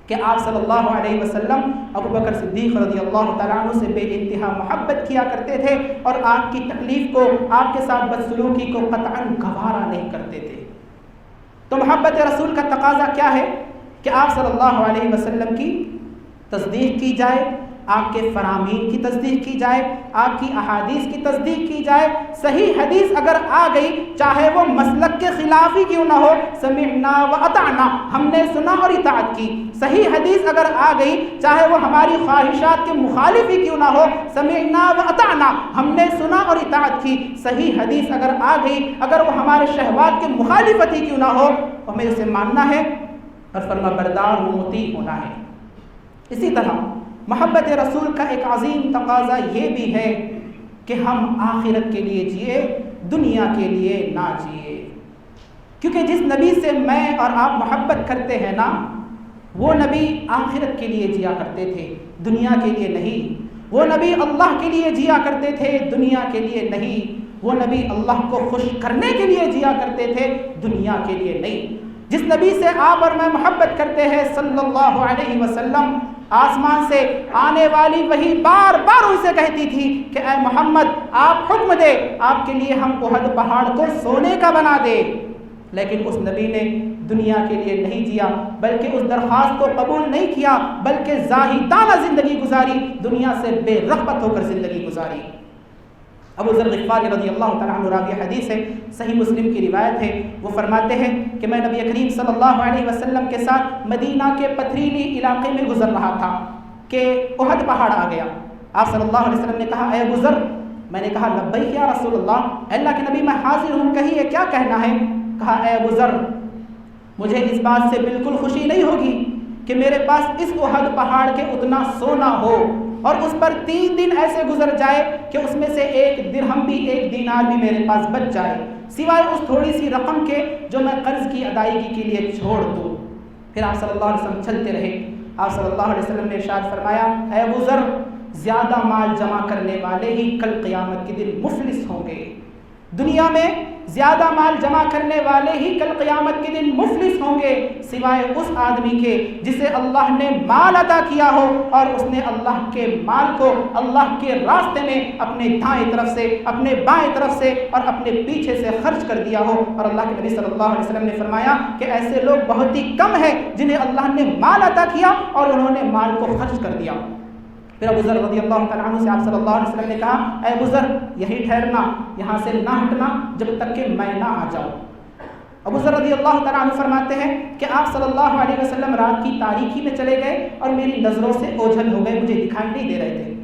[SPEAKER 2] کہ آپ صلی اللہ علیہ وسلم ابو بکر صدیق رضی اللہ تعالیٰ عنہ سے بے انتہا محبت کیا کرتے تھے، اور آپ کی تکلیف کو، آپ کے ساتھ بدسلوکی کو قطعاً گوارا نہیں کرتے تھے۔ تو محبت رسول کا تقاضا کیا ہے کہ آپ صلی اللہ علیہ وسلم کی تصدیق کی جائے، آپ کے فرامین کی تصدیق کی جائے، آپ کی احادیث کی تصدیق کی جائے۔ صحیح حدیث اگر آ گئی چاہے وہ مسلک کے خلاف ہی کیوں نہ ہو، سمعنا و اطعنا، ہم نے سنا اور اطاعت کی۔ صحیح حدیث اگر آ گئی چاہے وہ ہماری خواہشات کے مخالف ہی کیوں نہ ہو، سمعنا و اطعنا، ہم نے سنا اور اطاعت کی۔ صحیح حدیث اگر آ گئی اگر وہ ہمارے شہوات کے مخالفت ہی کیوں نہ ہو، ہمیں اسے ماننا ہے اور فرما بردار و مطیع ہونا ہے۔ اسی طرح محبت رسول کا ایک عظیم تقاضا یہ بھی ہے کہ ہم آخرت کے لیے جیے، دنیا کے لیے نہ جیے۔ کیونکہ جس نبی سے میں اور آپ محبت کرتے ہیں نا، وہ نبی آخرت کے لیے جیا کرتے تھے، دنیا کے لیے نہیں۔ وہ نبی اللہ کے لیے جیا کرتے تھے، دنیا کے لیے نہیں۔ وہ نبی اللہ کو خوش کرنے کے لیے جیا کرتے تھے، دنیا کے لیے نہیں۔ جس نبی سے آپ اور میں محبت کرتے ہیں صلی اللہ علیہ وسلم، آسمان سے آنے والی وہی بار بار ان سے کہتی تھی کہ اے محمد آپ حکم دے، آپ کے لیے ہم احد پہاڑ کو سونے کا بنا دے۔ لیکن اس نبی نے دنیا کے لیے نہیں جیا، بلکہ اس درخواست کو قبول نہیں کیا، بلکہ زاہدانہ زندگی گزاری، دنیا سے بے رغبت ہو کر زندگی گزاری۔ ابو ذر غفاری رضی اللہ تعالیٰ عنہ راوی حدیث ہے، صحیح مسلم کی روایت ہے، وہ فرماتے ہیں کہ میں نبی کریم صلی اللہ علیہ وسلم کے ساتھ مدینہ کے پتھریلی علاقے میں گزر رہا تھا کہ احد پہاڑ آ گیا۔ آپ صلی اللہ علیہ وسلم نے کہا اے ابو ذر، میں نے کہا لبیک یا رسول اللہ، اللہ کے نبی میں حاضر ہوں، کہیے کیا کہنا ہے؟ کہا اے ابو ذر، مجھے اس بات سے بالکل خوشی نہیں ہوگی کہ میرے پاس اس احد پہاڑ کے اتنا سونا ہو اور اس پر 3 دن ایسے گزر جائے کہ اس میں سے 1 درہم بھی 1 دینار بھی میرے پاس بچ جائے، سوائے اس تھوڑی سی رقم کے جو میں قرض کی ادائیگی کے لیے چھوڑ دوں۔ پھر آپ صلی اللہ علیہ وسلم چلتے رہے۔ آپ صلی اللہ علیہ وسلم نے ارشاد فرمایا اے ابو ذر، زیادہ مال جمع کرنے والے ہی کل قیامت کے دن مفلس ہوں گے۔ دنیا میں زیادہ مال جمع کرنے والے ہی کل قیامت کے دن مفلس ہوں گے، سوائے اس آدمی کے جسے اللہ نے مال عطا کیا ہو اور اس نے اللہ کے مال کو اللہ کے راستے میں اپنے دائیں طرف سے، اپنے بائیں طرف سے اور اپنے پیچھے سے خرچ کر دیا ہو۔ اور اللہ کے نبی صلی اللہ علیہ وسلم نے فرمایا کہ ایسے لوگ بہت ہی کم ہیں جنہیں اللہ نے مال عطا کیا اور انہوں نے مال کو خرچ کر دیا۔ پھر ابو ذر رضی اللہ تعالیٰ عنہ سے آپ صلی اللہ علیہ وسلم نے کہا اے ابو ذر، یہی ٹھہرنا، یہاں سے نہ ہٹنا جب تک کہ میں نہ آ جاؤں۔ ابو ذر رضی اللہ تعالیٰ عنہ فرماتے ہیں کہ آپ صلی اللہ علیہ وسلم رات کی تاریکی میں چلے گئے اور میری نظروں سے اوجھل ہو گئے، مجھے دکھائی نہیں دے رہے تھے۔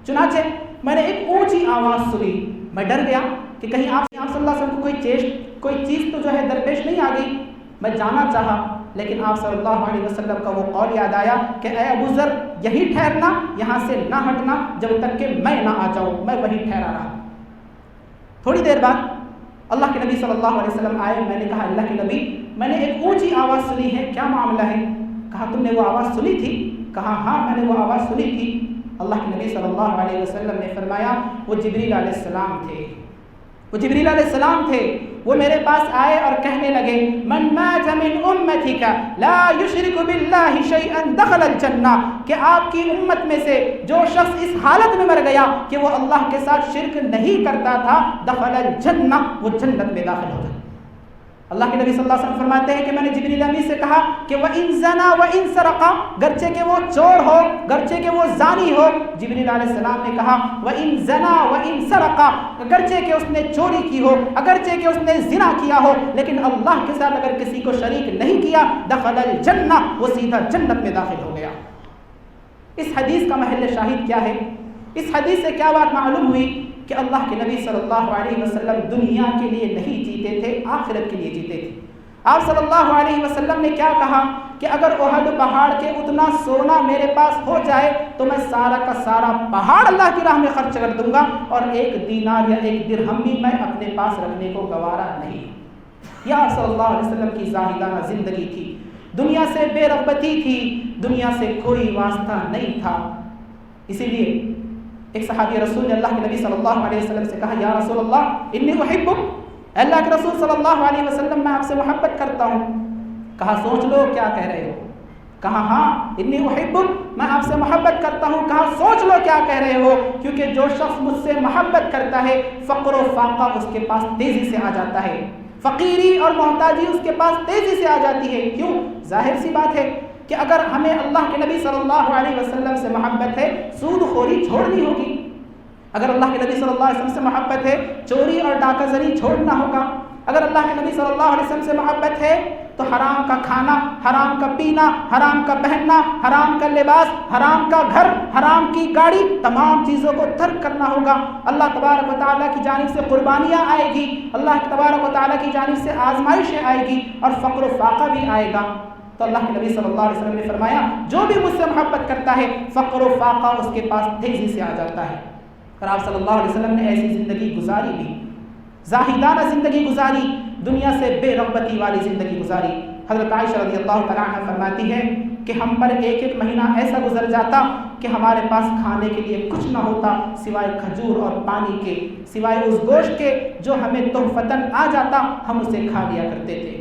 [SPEAKER 2] چنانچہ میں نے ایک اونچی آواز سنی، میں ڈر گیا کہ کہیں آپ صلی اللہ علیہ وسلم کو کوئی چیز تو جو ہے درپیش نہیں آ گئی۔ میں جانا چاہا، لیکن آپ صلی اللہ علیہ وسلم کا وہ قول یاد آیا کہ اے ابو ذر، یہی ٹھہرنا، یہاں سے نہ ہٹنا جب تک کہ میں نہ آ جاؤں۔ میں وہی ٹھہرا رہا۔ تھوڑی دیر بعد اللہ کے نبی صلی اللہ علیہ وسلم آئے۔ میں نے کہا اللہ کے نبی، میں نے ایک اونچی آواز سنی ہے، کیا معاملہ ہے؟ کہا تم نے وہ آواز سنی تھی؟ کہا ہاں میں نے وہ آواز سنی تھی۔ اللہ کے نبی صلی اللہ علیہ وسلم نے فرمایا وہ جبریل علیہ السلام تھے، وہ جبریل علیہ السلام تھے۔ وہ میرے پاس آئے اور کہنے لگے من مات من امتک لا یشرک باللہ شیئا دخل الجنہ، کہ آپ کی امت میں سے جو شخص اس حالت میں مر گیا کہ وہ اللہ کے ساتھ شرک نہیں کرتا تھا، دخل الجنہ، وہ جنت میں داخل ہو گیا۔ اللہ کے نبی صلی اللہ علیہ وسلم فرماتے ہیں کہ میں نے جبریل امین سے کہا کہ وَإِن زَنَا وَإِن سَرَقَ، گرچہ کہ وہ چور ہو، گرچہ کہ وہ زانی ہو۔ جبریل علیہ السلام نے کہا وَإِن زَنَا وَإِن سَرَقَ، اگرچہ کہ اس نے چوری کی ہو، اگرچہ کہ اس نے زنا کیا ہو، لیکن اللہ کے ساتھ اگر کسی کو شریک نہیں کیا، دخل الجنہ، وہ سیدھا جنت میں داخل ہو گیا۔ اس حدیث کا محل شاہد کیا ہے؟ اس حدیث سے کیا بات معلوم ہوئی کہ اللہ کے نبی صلی اللہ علیہ وسلم دنیا کے لیے نہیں جیتے تھے، آخرت کے لیے جیتے تھے۔ آپ صلی اللہ علیہ وسلم نے کیا کہا کہ اگر احد پہاڑ کے اتنا سونا میرے پاس ہو جائے تو میں سارا کا سارا پہاڑ اللہ کی راہ میں خرچ کر دوں گا، اور 1 دینار یا 1 درہم بھی میں اپنے پاس رکھنے کو گوارا نہیں۔ یہ آپ صلی اللہ علیہ وسلم کی زاہدانہ زندگی تھی، دنیا سے بے رغبتی تھی، دنیا سے کوئی واسطہ نہیں تھا۔ اسی لیے ایک صحابی رسول نے اللہ کے نبی صلی اللہ علیہ وسلم سے کہا یا رسول اللہ انی احبک، اللہ کے رسول صلی اللہ علیہ وسلم میں آپ سے محبت کرتا ہوں۔ کہا سوچ لو کیا کہہ رہے ہو؟ کہا ہاں انی احبک، میں آپ سے محبت کرتا ہوں۔ کہا سوچ لو کیا کہہ رہے ہو، کیونکہ جو شخص مجھ سے محبت کرتا ہے فقر و فاقہ اس کے پاس تیزی سے آ جاتا ہے، فقیری اور محتاجی اس کے پاس تیزی سے آ جاتی ہے۔ کیوں؟ ظاہر سی بات ہے کہ اگر ہمیں اللہ کے نبی صلی اللہ علیہ وسلم سے محبت ہے، سود خوری چھوڑنی ہوگی۔ اگر اللہ کے نبی صلی اللہ علیہ وسلم سے محبت ہے، چوری اور ڈاکہ زنی چھوڑنا ہوگا۔ اگر اللہ کے نبی صلی اللہ علیہ وسلم سے محبت ہے تو حرام کا کھانا، حرام کا پینا، حرام کا پہننا، حرام کا لباس، حرام کا گھر، حرام کی گاڑی، تمام چیزوں کو ترک کرنا ہوگا۔ اللہ تبارک و تعالیٰ کی جانب سے قربانیاں آئے گی، اللہ تبارک و تعالیٰ کی جانب سے آزمائشیں آئے گی، اور فقر و فاقہ بھی آئے گا۔ تو اللہ کے نبی صلی اللہ علیہ وسلم نے فرمایا جو بھی مجھ سے محبت کرتا ہے فقر و فاقہ اس کے پاس تیزی سے آ جاتا ہے۔ اور آپ صلی اللہ علیہ وسلم نے ایسی زندگی گزاری بھی، زاہدانہ زندگی گزاری، دنیا سے بے رغبتی والی زندگی گزاری۔ حضرت عائشہ رضی اللہ تعالیٰ عنہ فرماتی ہے کہ ہم پر ایک ایک مہینہ ایسا گزر جاتا کہ ہمارے پاس کھانے کے لیے کچھ نہ ہوتا سوائے کھجور اور پانی کے، سوائے اس گوشت کے جو ہمیں تحفتاً آ جاتا ہم اسے کھا لیا کرتے تھے۔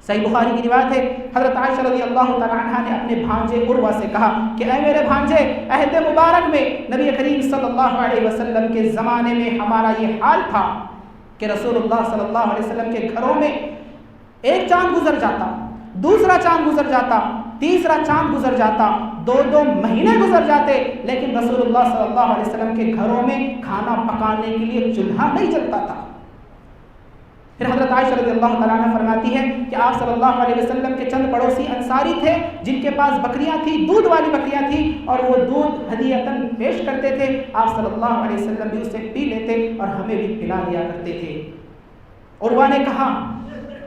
[SPEAKER 2] صحیح بخاری کی روایت ہے، حضرت عائشہ رضی اللہ تعالیٰ عنہ نے اپنے بھانجے عروہ سے کہا کہ اے میرے بھانجے، عہد مبارک میں نبی کریم صلی اللہ علیہ وسلم کے زمانے میں ہمارا یہ حال تھا کہ رسول اللہ صلی اللہ علیہ وسلم کے گھروں میں ایک چاند گزر جاتا، دوسرا چاند گزر جاتا، تیسرا چاند گزر جاتا، 2 مہینے گزر جاتے، لیکن رسول اللہ صلی اللہ علیہ وسلم کے گھروں میں کھانا پکانے کے لیے چولہا نہیں جلتا تھا۔ پھر حضرت عائشہ رضی اللہ تعالیٰ عنہ فرماتی ہے کہ آپ صلی اللہ علیہ وسلم کے چند پڑوسی انصاری تھے جن کے پاس بکریاں تھیں، دودھ والی بکریاں تھیں، اور وہ دودھ ہدیۃً پیش کرتے تھے، آپ صلی اللہ علیہ وسلم بھی اسے پی لیتے اور ہمیں بھی پلا دیا کرتے تھے۔ عروہ نے کہا،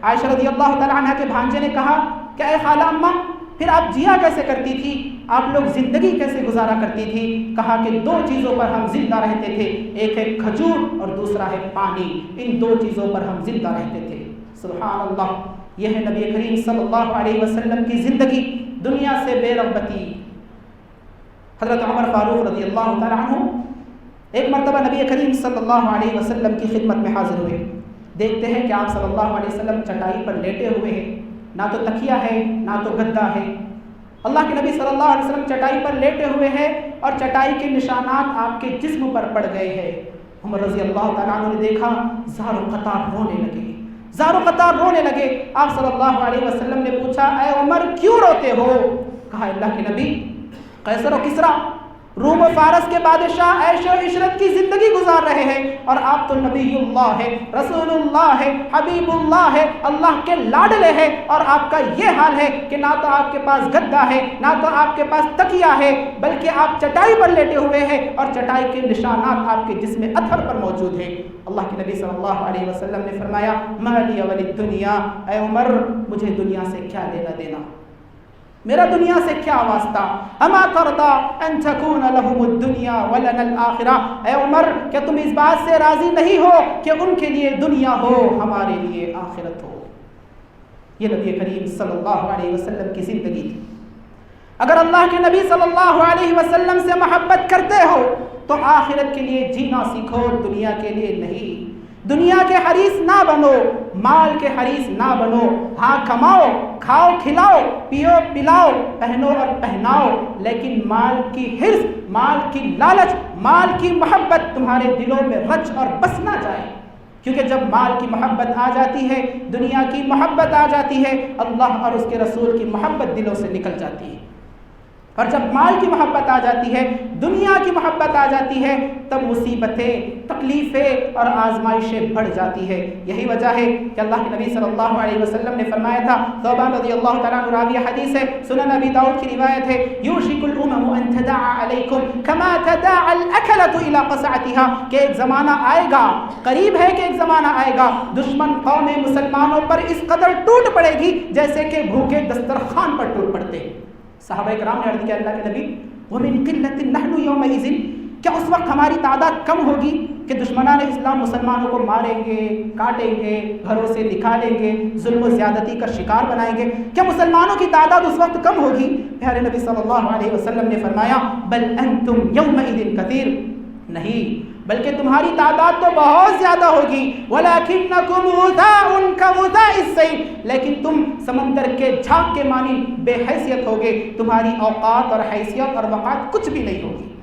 [SPEAKER 2] عائشہ رضی اللہ تعالیٰ عنہ کے بھانجے نے کہا کہ اے خالہ اماں، پھر آپ جیا کیسے کرتی تھی، آپ لوگ زندگی کیسے گزارا کرتی تھی؟ کہا کہ 2 چیزوں پر ہم زندہ رہتے تھے، ایک ہے کھجور اور دوسرا ہے پانی، ان 2 چیزوں پر ہم زندہ رہتے تھے۔ سبحان اللہ، یہ ہے نبی کریم صلی اللہ علیہ وسلم کی زندگی، دنیا سے بے رغبتی۔ حضرت عمر فاروق رضی اللہ تعالیٰ عنہ ایک مرتبہ نبی کریم صلی اللہ علیہ وسلم کی خدمت میں حاضر ہوئے، دیکھتے ہیں کہ آپ صلی اللہ علیہ وسلم چٹائی پر لیٹے ہوئے ہیں، نہ تو تکیہ ہے نہ تو گدا ہے۔ اللہ کے نبی صلی اللہ علیہ وسلم چٹائی پر لیٹے ہوئے ہیں اور چٹائی کے نشانات آپ کے جسم پر پڑ گئے ہیں۔ عمر رضی اللہ تعالیٰ عنہ نے دیکھا، زار و قطار رونے لگے، زار و قطار رونے لگے۔ آپ صلی اللہ علیہ وسلم نے پوچھا، اے عمر کیوں روتے ہو؟ کہا اللہ کے نبی، قیصر و کسریٰ، روم و فارس کے بادشاہ عیش و عشرت کی زندگی گزار رہے ہیں، اور آپ تو نبی اللہ ہے، رسول اللہ ہے، حبیب اللہ ہے، اللہ کے لاڈلے ہیں، اور آپ کا یہ حال ہے کہ نہ تو آپ کے پاس گدا ہے نہ تو آپ کے پاس تکیہ ہے، بلکہ آپ چٹائی پر لیٹے ہوئے ہیں اور چٹائی کے نشانات آپ کے جسم اطہر پر موجود ہیں۔ اللہ کے نبی صلی اللہ علیہ وسلم نے فرمایا، ما لی ولی الدنیا، اے عمر مجھے دنیا سے کیا لینا دینا، میرا دنیا سے کیا واسطہ؟ اما ترضى ان تكون لهم الدنيا ولنا الاخرہ، اے عمر کیا تم اس بات سے راضی نہیں ہو کہ ان کے لیے دنیا ہو ہمارے لیے آخرت ہو؟ یہ نبی کریم صلی اللہ علیہ وسلم کی زندگی تھی۔ اگر اللہ کے نبی صلی اللہ علیہ وسلم سے محبت کرتے ہو تو آخرت کے لیے جینا سیکھو، دنیا کے لیے نہیں۔ دنیا کے حریص نہ بنو، مال کے حریص نہ بنو، ہاں کماؤ، کھاؤ کھلاؤ، پیو پلاؤ، پہنو اور پہناؤ، لیکن مال کی حرص، مال کی لالچ، مال کی محبت تمہارے دلوں میں رچ اور بس نہ جائے، کیونکہ جب مال کی محبت آ جاتی ہے، دنیا کی محبت آ جاتی ہے، اللہ اور اس کے رسول کی محبت دلوں سے نکل جاتی ہے۔ اور جب مال کی محبت آ جاتی ہے، دنیا کی محبت آ جاتی ہے، تب مصیبتیں، تکلیفیں اور آزمائشیں بڑھ جاتی ہے۔ یہی وجہ ہے کہ اللہ کے نبی صلی اللہ علیہ وسلم نے فرمایا تھا، ثوبان رضی اللہ تعالیٰ عنہ راوی حدیث ہے، سنن ابی داؤد کی روایت ہے، یوشک الامم ان تداعى علیکم کما تداعى الاکلۃ الی قصعتها، کہ ایک زمانہ آئے گا، قریب ہے کہ ایک زمانہ آئے گا، دشمن قوم مسلمانوں پر اس قدر ٹوٹ پڑے گی جیسے کہ بھوکے دسترخوان پر ٹوٹ پڑتے۔ صحابہ کرام نے عرض کیا، اللہ کے نبی وَمِن قِلَّةٍ نَحْنُ يَوْمَئِذٍ، کیا اس وقت ہماری تعداد کم ہوگی کہ دشمنان اسلام مسلمانوں کو ماریں گے، کاٹیں گے، گھروں سے نکالیں گے، ظلم و زیادتی کا شکار بنائیں گے؟ کیا مسلمانوں کی تعداد اس وقت کم ہوگی؟ پیارے نبی صلی اللہ علیہ وسلم نے فرمایا، بل انتم یومئذ کثیر، نہیں بلکہ تمہاری تعداد تو بہت زیادہ ہوگی، وَلَكِنَّكُمْ غُثَاءٌ كَغُثَاءِ السَّيْلِ، لیکن تم سمندر کے جھاگ کے مانی بے حیثیت ہوگے، تمہاری اوقات اور حیثیت اور وقات کچھ بھی نہیں ہوگی۔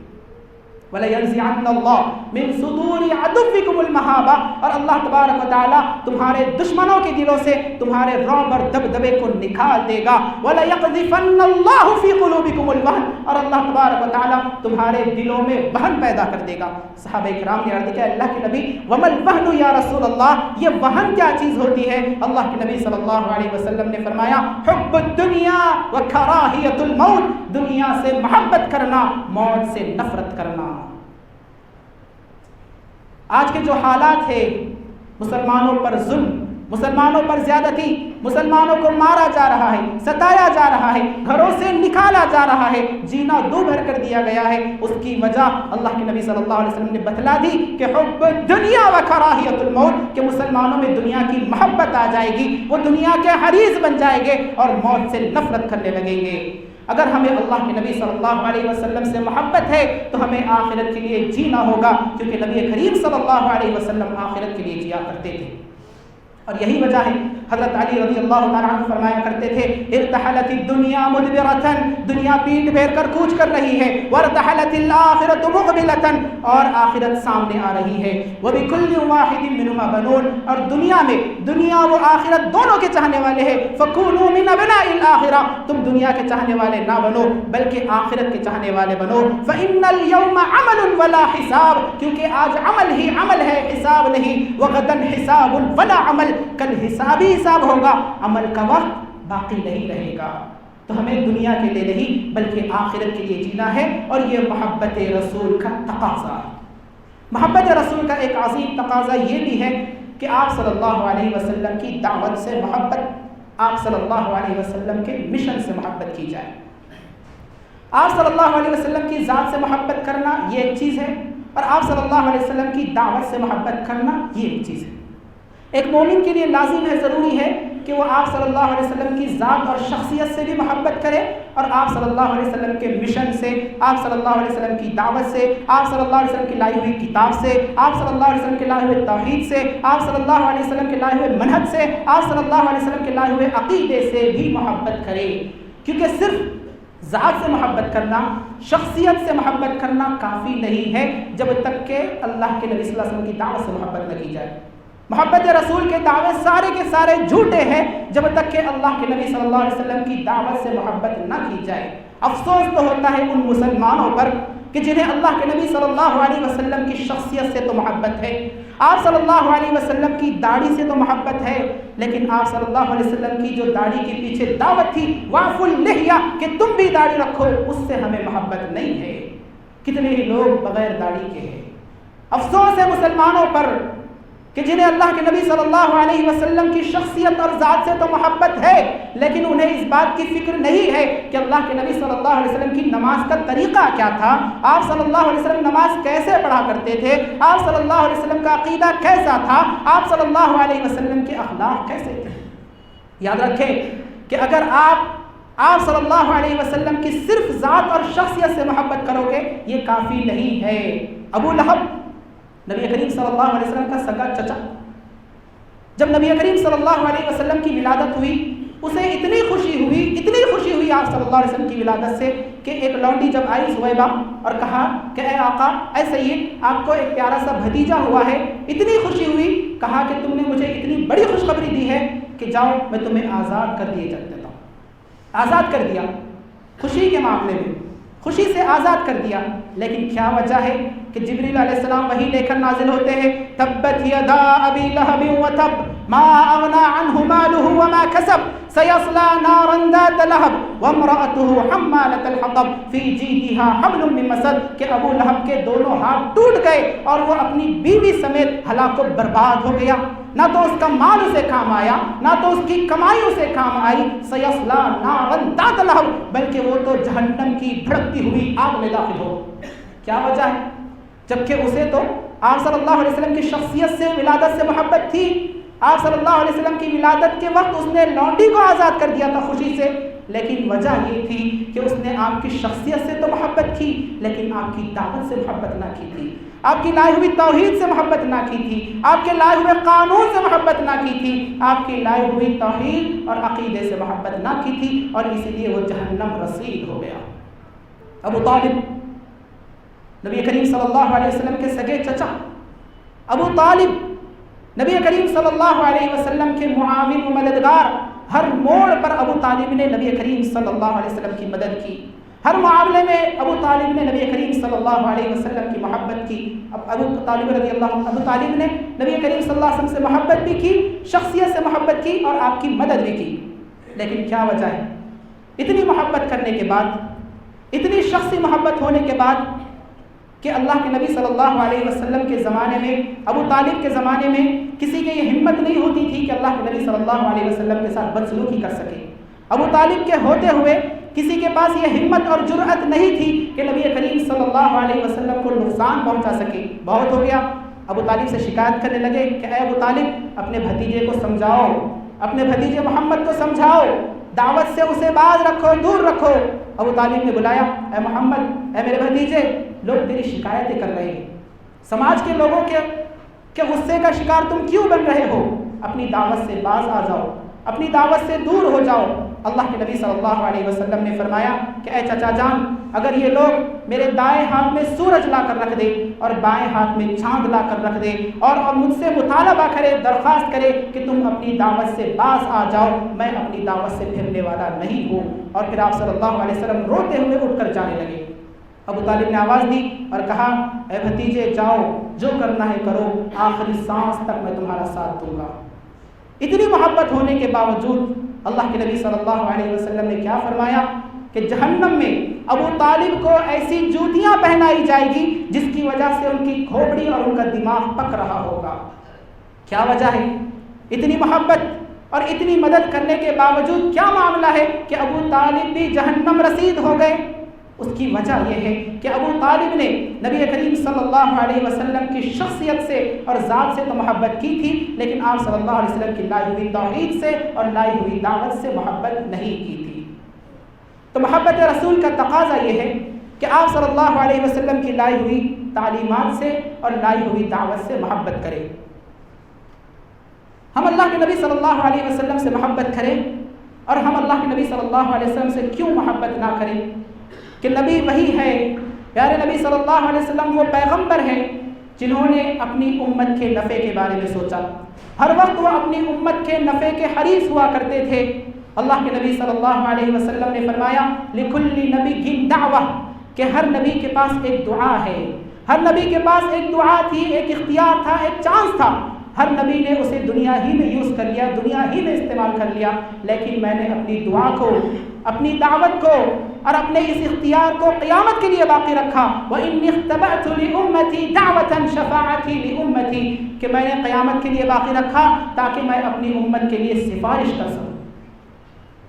[SPEAKER 2] وَلَيَنزِعَنَّ اللَّهُ مِن صُدُورِ عَدُوِّكُمُ الْمَهَابَةَ، اور اللہ تبارک و تعالی تمہارے دشمنوں کے دلوں سے تمہارے رعب اور دبدبے کو نکال دے گا۔ وَلَيَقْذِفَنَّ اللَّهُ فِي قُلُوبِكُمُ الْوَهْنَ، اور اللہ تبارک و تعالی تمہارے دلوں میں وہن پیدا کر دے گا۔ صحابہ کرام نے عرض کیا، اللہ کے نبی وَمَا الْوَهْنُ یا رسول اللہ، یہ وہن کیا چیز ہوتی ہے؟ اللہ کے نبی صلی اللہ علیہ وسلم نے فرمایا، حب الدنیا وکراہیت الموت، دنیا سے محبت کرنا، موت سے نفرت کرنا۔ آج کے جو حالات ہیں، مسلمانوں پر ظلم، مسلمانوں پر زیادتی، مسلمانوں کو مارا جا رہا ہے، ستایا جا رہا ہے، گھروں سے نکالا جا رہا ہے، جینا دو بھر کر دیا گیا ہے، اس کی وجہ اللہ کے نبی صلی اللہ علیہ وسلم نے بتلا دی کہ حب دنیا و کراہیت الموت، کہ مسلمانوں میں دنیا کی محبت آ جائے گی، وہ دنیا کے حریص بن جائیں گے اور موت سے نفرت کرنے لگیں گے۔ اگر ہمیں اللہ کے نبی صلی اللہ علیہ وسلم سے محبت ہے تو ہمیں آخرت کے لیے جینا ہوگا، کیونکہ نبی کریم صلی اللہ علیہ وسلم آخرت کے لیے جیا کرتے تھے۔ اور یہی وجہ ہے حضرت علی رضی اللہ تعالیٰ عنہ فرمایا کرتے تھے ارتحلت الدنیا مدبرتن، دنیا پیٹ پھیر کر کوچ کر رہی ہے، وارتحلت الآخرت مقبلتن، اور آخرت سامنے آ رہی ہے، وبکل واحد منہما بنون، اور دنیا و آخرت دونوں کے چاہنے والے ہیں، فکونوا من ابناء الآخرہ، تم دنیا کے چاہنے والے نہ بنو بلکہ آخرت کے چاہنے والے بنو، فإن اليوم عمل ولا حساب، کیونکہ آج عمل ہی عمل ہے، حساب نہیں، وغدا حساب ولا عمل، کل حسابی حساب ہوگا، عمل کا وقت باقی نہیں رہے گا۔ تو ہمیں دنیا کے لیے نہیں بلکہ آخرت کے لیے جینا ہے، اور یہ محبت رسول کا تقاضا ہے۔ محبت رسول کا ایک عظیم تقاضا یہ بھی ہے کہ آپ صلی اللہ علیہ وسلم کی دعوت سے محبت، آپ صلی اللہ علیہ وسلم کے مشن سے محبت کی جائے۔ آپ صلی اللہ علیہ وسلم کی ذات سے محبت کرنا یہ ایک چیز ہے، اور آپ صلی اللہ علیہ وسلم کی دعوت سے محبت کرنا یہ ایک چیز ہے۔ ایک مومن کے لیے لازم ہے، ضروری ہے کہ وہ آپ صلی اللہ علیہ وسلم کی ذات اور شخصیت سے بھی محبت کرے، اور آپ صلی اللہ علیہ وسلم کے مشن سے، آپ صلی اللہ علیہ وسلم کی دعوت سے، آپ صلی اللہ علیہ وسلم کی لائی ہوئی کتاب سے، آپ صلی اللہ علیہ وسلم کے لائے ہوئے توحید سے، آپ صلی اللہ علیہ وسلم کے لائے ہوئے منہج سے، آپ صلی اللہ علیہ وسلم کے لائے ہوئے عقیدے سے بھی محبت کرے، کیونکہ صرف ذات سے محبت کرنا، شخصیت سے محبت کرنا کافی نہیں ہے جب تک کہ اللہ کے نبی صلی اللہ علیہ وسلم کی دعوت سے محبت نہ کی جائے۔ محبت رسول کے دعوے سارے کے سارے جھوٹے ہیں جب تک کہ اللہ کے نبی صلی اللہ علیہ وسلم کی دعوت سے محبت نہ کی جائے۔ افسوس تو ہوتا ہے ان مسلمانوں پر کہ جنہیں اللہ کے نبی صلی اللہ علیہ وسلم کی شخصیت سے تو محبت ہے، آپ صلی اللہ علیہ وسلم کی داڑھی سے تو محبت ہے، لیکن آپ صلی اللہ علیہ وسلم کی جو داڑھی کے پیچھے دعوت تھی واعفوا اللحیہ، کہ تم بھی داڑھی رکھو، اس سے ہمیں محبت نہیں ہے۔ کتنے ہی لوگ بغیر داڑھی کے ہیں۔ افسوس ہے مسلمانوں پر کہ جنہیں اللہ کے نبی صلی اللہ علیہ وسلم کی شخصیت اور ذات سے تو محبت ہے، لیکن انہیں اس بات کی فکر نہیں ہے کہ اللہ کے نبی صلی اللہ علیہ وسلم کی نماز کا طریقہ کیا تھا، آپ صلی اللہ علیہ وسلم نماز کیسے پڑھا کرتے تھے، آپ صلی اللہ علیہ وسلم کا عقیدہ کیسا تھا، آپ صلی اللہ علیہ وسلم کے اخلاق کیسے تھے۔ یاد رکھیں کہ اگر آپ صلی اللہ علیہ وسلم کی صرف ذات اور شخصیت سے محبت کرو گے یہ کافی نہیں ہے۔ ابو لہب نبی کریم صلی اللہ علیہ وسلم کا سگا چچا، جب نبی کریم صلی اللہ علیہ وسلم کی ولادت ہوئی اسے اتنی خوشی ہوئی آپ صلی اللہ علیہ وسلم کی ولادت سے کہ ایک لونڈی جب آئی سویبہ اور کہا کہ اے آقا، اے سید، آپ کو ایک پیارا سا بھتیجا ہوا ہے، اتنی خوشی ہوئی، کہا کہ تم نے مجھے اتنی بڑی خوشخبری دی ہے کہ جاؤ میں تمہیں آزاد کر دیتا ہوں۔ آزاد کر دیا، خوشی کے معاملے میں خوشی سے آزاد کر دیا، لیکن کیا وجہ ہے کہ جبریل علیہ السلام وہی لے کر نازل ہوتے ہیں، تبت یدا ابی لہب وتب ما اغنى عنه ماله وما كسب سيصلى نارا ذات لهب وامرأته حمالة الحطب في جيدها حبل من مسد، کہ ابو لہب کے دونوں ہاتھ ٹوٹ گئے اور وہ اپنی بیوی سمیت ہلاک و برباد ہو گیا، نہ تو اس کا مال اسے کام آیا نہ تو اس کی کمائی اسے کام آئی، سیصلی نارا ذات لہب، بلکہ وہ تو جہنم کی بھڑکتی ہوئی آگ میں داخل ہو۔ کیا وجہ ہے؟ جبکہ اسے تو آپ صلی اللہ علیہ وسلم کی شخصیت سے، ولادت سے محبت تھی، آپ صلی اللہ علیہ وسلم کی ولادت کے وقت اس نے لونڈی کو آزاد کر دیا تھا خوشی سے، لیکن وجہ یہ تھی کہ اس نے آپ کی شخصیت سے تو محبت کی لیکن آپ کی دعوت سے محبت نہ کی تھی، آپ کی لائی ہوئی توحید سے محبت نہ کی تھی، آپ کے لائے ہوئے قانون سے محبت نہ کی تھی، آپ کی لائی ہوئی توحید اور عقیدے سے محبت نہ کی تھی، اور اسی لیے وہ جہنم رسید ہو گیا۔ ابو طالب نبی کریم صلی اللہ علیہ وسلم کے سگے چچا، ابو طالب نبی کریم صلی اللہ علیہ وسلم کے معاون و مددگار، ہر موڑ پر ابو طالب نے نبی کریم صلی اللہ علیہ وسلم کی مدد کی، ہر معاملے میں ابو طالب نے نبی کریم صلی اللہ علیہ وسلم کی محبت کی۔ ابو طالب نے نبی کریم صلی اللہ علیہ وسلم سے محبت بھی کی، شخصیت سے محبت کی اور آپ کی مدد بھی کی، لیکن کیا وجہ ہے؟ اتنی محبت کرنے کے بعد، اتنی شخصی محبت ہونے کے بعد کہ اللہ کے نبی صلی اللہ علیہ وسلم کے زمانے میں، ابو طالب کے زمانے میں کسی کے یہ ہمت نہیں ہوتی تھی کہ اللہ کے نبی صلی اللہ علیہ وسلم کے ساتھ بدسلوکی کر سکے۔ ابو طالب کے ہوتے ہوئے کسی کے پاس یہ ہمت اور جرأت نہیں تھی کہ نبی کریم صلی اللہ علیہ وسلم کو نقصان پہنچا سکے۔ بہت ہو گیا، ابو طالب سے شکایت کرنے لگے کہ اے ابو طالب، اپنے بھتیجے کو سمجھاؤ، اپنے بھتیجے محمد کو سمجھاؤ، دعوت سے اسے باز رکھو، دور رکھو۔ ابو طالب نے بلایا، اے محمد، اے میرے بھتیجے، لوگ تیری شکایتیں کر رہے ہیں، سماج کے لوگوں کے غصے کا شکار تم کیوں بن رہے ہو؟ اپنی دعوت سے باز آ جاؤ، اپنی دعوت سے دور ہو جاؤ۔ اللہ کے نبی صلی اللہ علیہ وسلم نے فرمایا کہ اے چچا جان، اگر یہ لوگ میرے دائیں ہاتھ میں سورج لا کر رکھ دے اور بائیں ہاتھ میں چاند لا کر رکھ دے اور مجھ سے مطالبہ کرے، درخواست کرے کہ تم اپنی دعوت سے باز آ جاؤ، میں اپنی دعوت سے پھرنے والا نہیں ہوں۔ اور پھر آپ صلی اللہ علیہ وسلم روتے ہوئے اٹھ کر جانے لگے۔ ابو طالب نے آواز دی اور کہا، اے بھتیجے جاؤ، جو کرنا ہے کرو، آخری سانس تک میں تمہارا ساتھ دوں گا۔ اتنی محبت ہونے کے باوجود اللہ کے نبی صلی اللہ علیہ وسلم نے کیا فرمایا کہ جہنم میں ابو طالب کو ایسی جوتیاں پہنائی جائے گی جس کی وجہ سے ان کی کھوپڑی اور ان کا دماغ پک رہا ہوگا۔ کیا وجہ ہے؟ اتنی محبت اور اتنی مدد کرنے کے باوجود کیا معاملہ ہے کہ ابو طالب بھی جہنم رسید ہو گئے؟ اس کی وجہ یہ ہے کہ ابو طالب نے نبی کریم صلی اللہ علیہ وسلم کی شخصیت سے اور ذات سے تو محبت کی تھی، لیکن آپ صلی اللہ علیہ وسلم کی لائی ہوئی توحید سے اور لائی ہوئی دعوت سے محبت نہیں کی تھی۔ تو محبت رسول کا تقاضا یہ ہے کہ آپ صلی اللہ علیہ وسلم کی لائی ہوئی تعلیمات سے اور لائی ہوئی دعوت سے محبت کریں۔ ہم اللہ کے نبی صلی اللہ علیہ وسلم سے محبت کریں، اور ہم اللہ کے نبی صلی اللہ علیہ وسلم سے کیوں محبت نہ کریں کہ نبی وہی ہے، پیارے نبی صلی اللہ علیہ وسلم وہ پیغمبر ہیں جنہوں نے اپنی امت کے نفع کے بارے میں سوچا۔ ہر وقت وہ اپنی امت کے نفع کے حریص ہوا کرتے تھے۔ اللہ کے نبی صلی اللہ علیہ وسلم نے فرمایا، لِكُلِّ نَبِيٍّ دَعْوَةٌ، کہ ہر نبی کے پاس ایک دعا ہے، ہر نبی کے پاس ایک دعا تھی، ایک اختیار تھا، ایک چانس تھا۔ ہر نبی نے اسے دنیا ہی میں یوز کر لیا، دنیا ہی میں استعمال کر لیا، لیکن میں نے اپنی دعا کو، اپنی دعوت کو اور اپنے اس اختیار کو قیامت کے لیے باقی رکھا۔ وَإِنِّي اخْتَبَأْتُ لِأُمَّتِي دَعْوَةً شَفَاعَتِي لِأُمَّتِي، کہ میں نے قیامت کے لیے باقی رکھا تاکہ میں اپنی امت کے لیے سفارش کر سکوں۔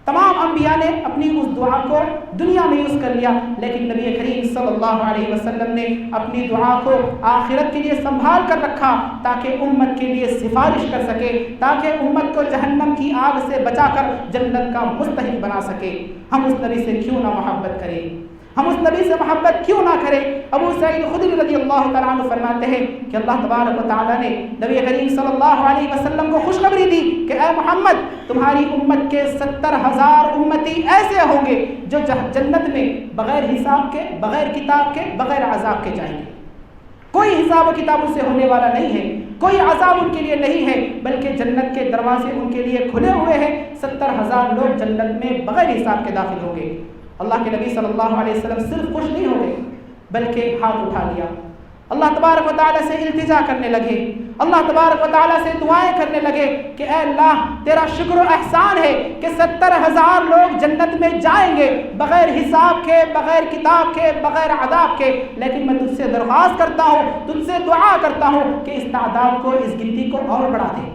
[SPEAKER 2] تمام انبیاء نے اپنی اس دعا کو دنیا میں یوز کر لیا، لیکن نبی کریم صلی اللہ علیہ وسلم نے اپنی دعا کو آخرت کے لیے سنبھال کر رکھا تاکہ امت کے لیے سفارش کر سکے، تاکہ امت کو جہنم کی آگ سے بچا کر جنت کا مستحق بنا سکے۔ ہم اس نبی سے کیوں نہ محبت کریں؟ ہم اس نبی سے محبت کیوں نہ کریں؟ ابو سعید خدری رضی اللہ تعالیٰ عنہ فرماتے ہیں کہ اللہ تبارک و تعالیٰ نے نبی کریم صلی اللہ علیہ وسلم کو خوشخبری دی کہ اے محمد، تمہاری امت کے 70,000 امتی ایسے ہوں گے جو جنت میں بغیر حساب کے، بغیر کتاب کے، بغیر عذاب کے جائیں گے۔ کوئی حساب و کتاب ان سے ہونے والا نہیں ہے، کوئی عذاب ان کے لیے نہیں ہے، بلکہ جنت کے دروازے ان کے لیے کھلے ہوئے ہیں۔ 70,000 لوگ جنت میں بغیر حساب کے داخل ہوں گے۔ اللہ کے نبی صلی اللہ علیہ وسلم صرف خوش نہیں ہو گئے بلکہ ہاتھ اٹھا لیا، اللہ تبارک و تعالیٰ سے التجا کرنے لگے، اللہ تبارک و تعالیٰ سے دعائیں کرنے لگے کہ اے اللہ، تیرا شکر و احسان ہے کہ 70,000 لوگ جنت میں جائیں گے بغیر حساب کے، بغیر کتاب کے، بغیر عذاب کے، لیکن میں تجھ سے درخواست کرتا ہوں، تجھ سے دعا کرتا ہوں کہ اس تعداد کو، اس گنتی کو اور بڑھا دے۔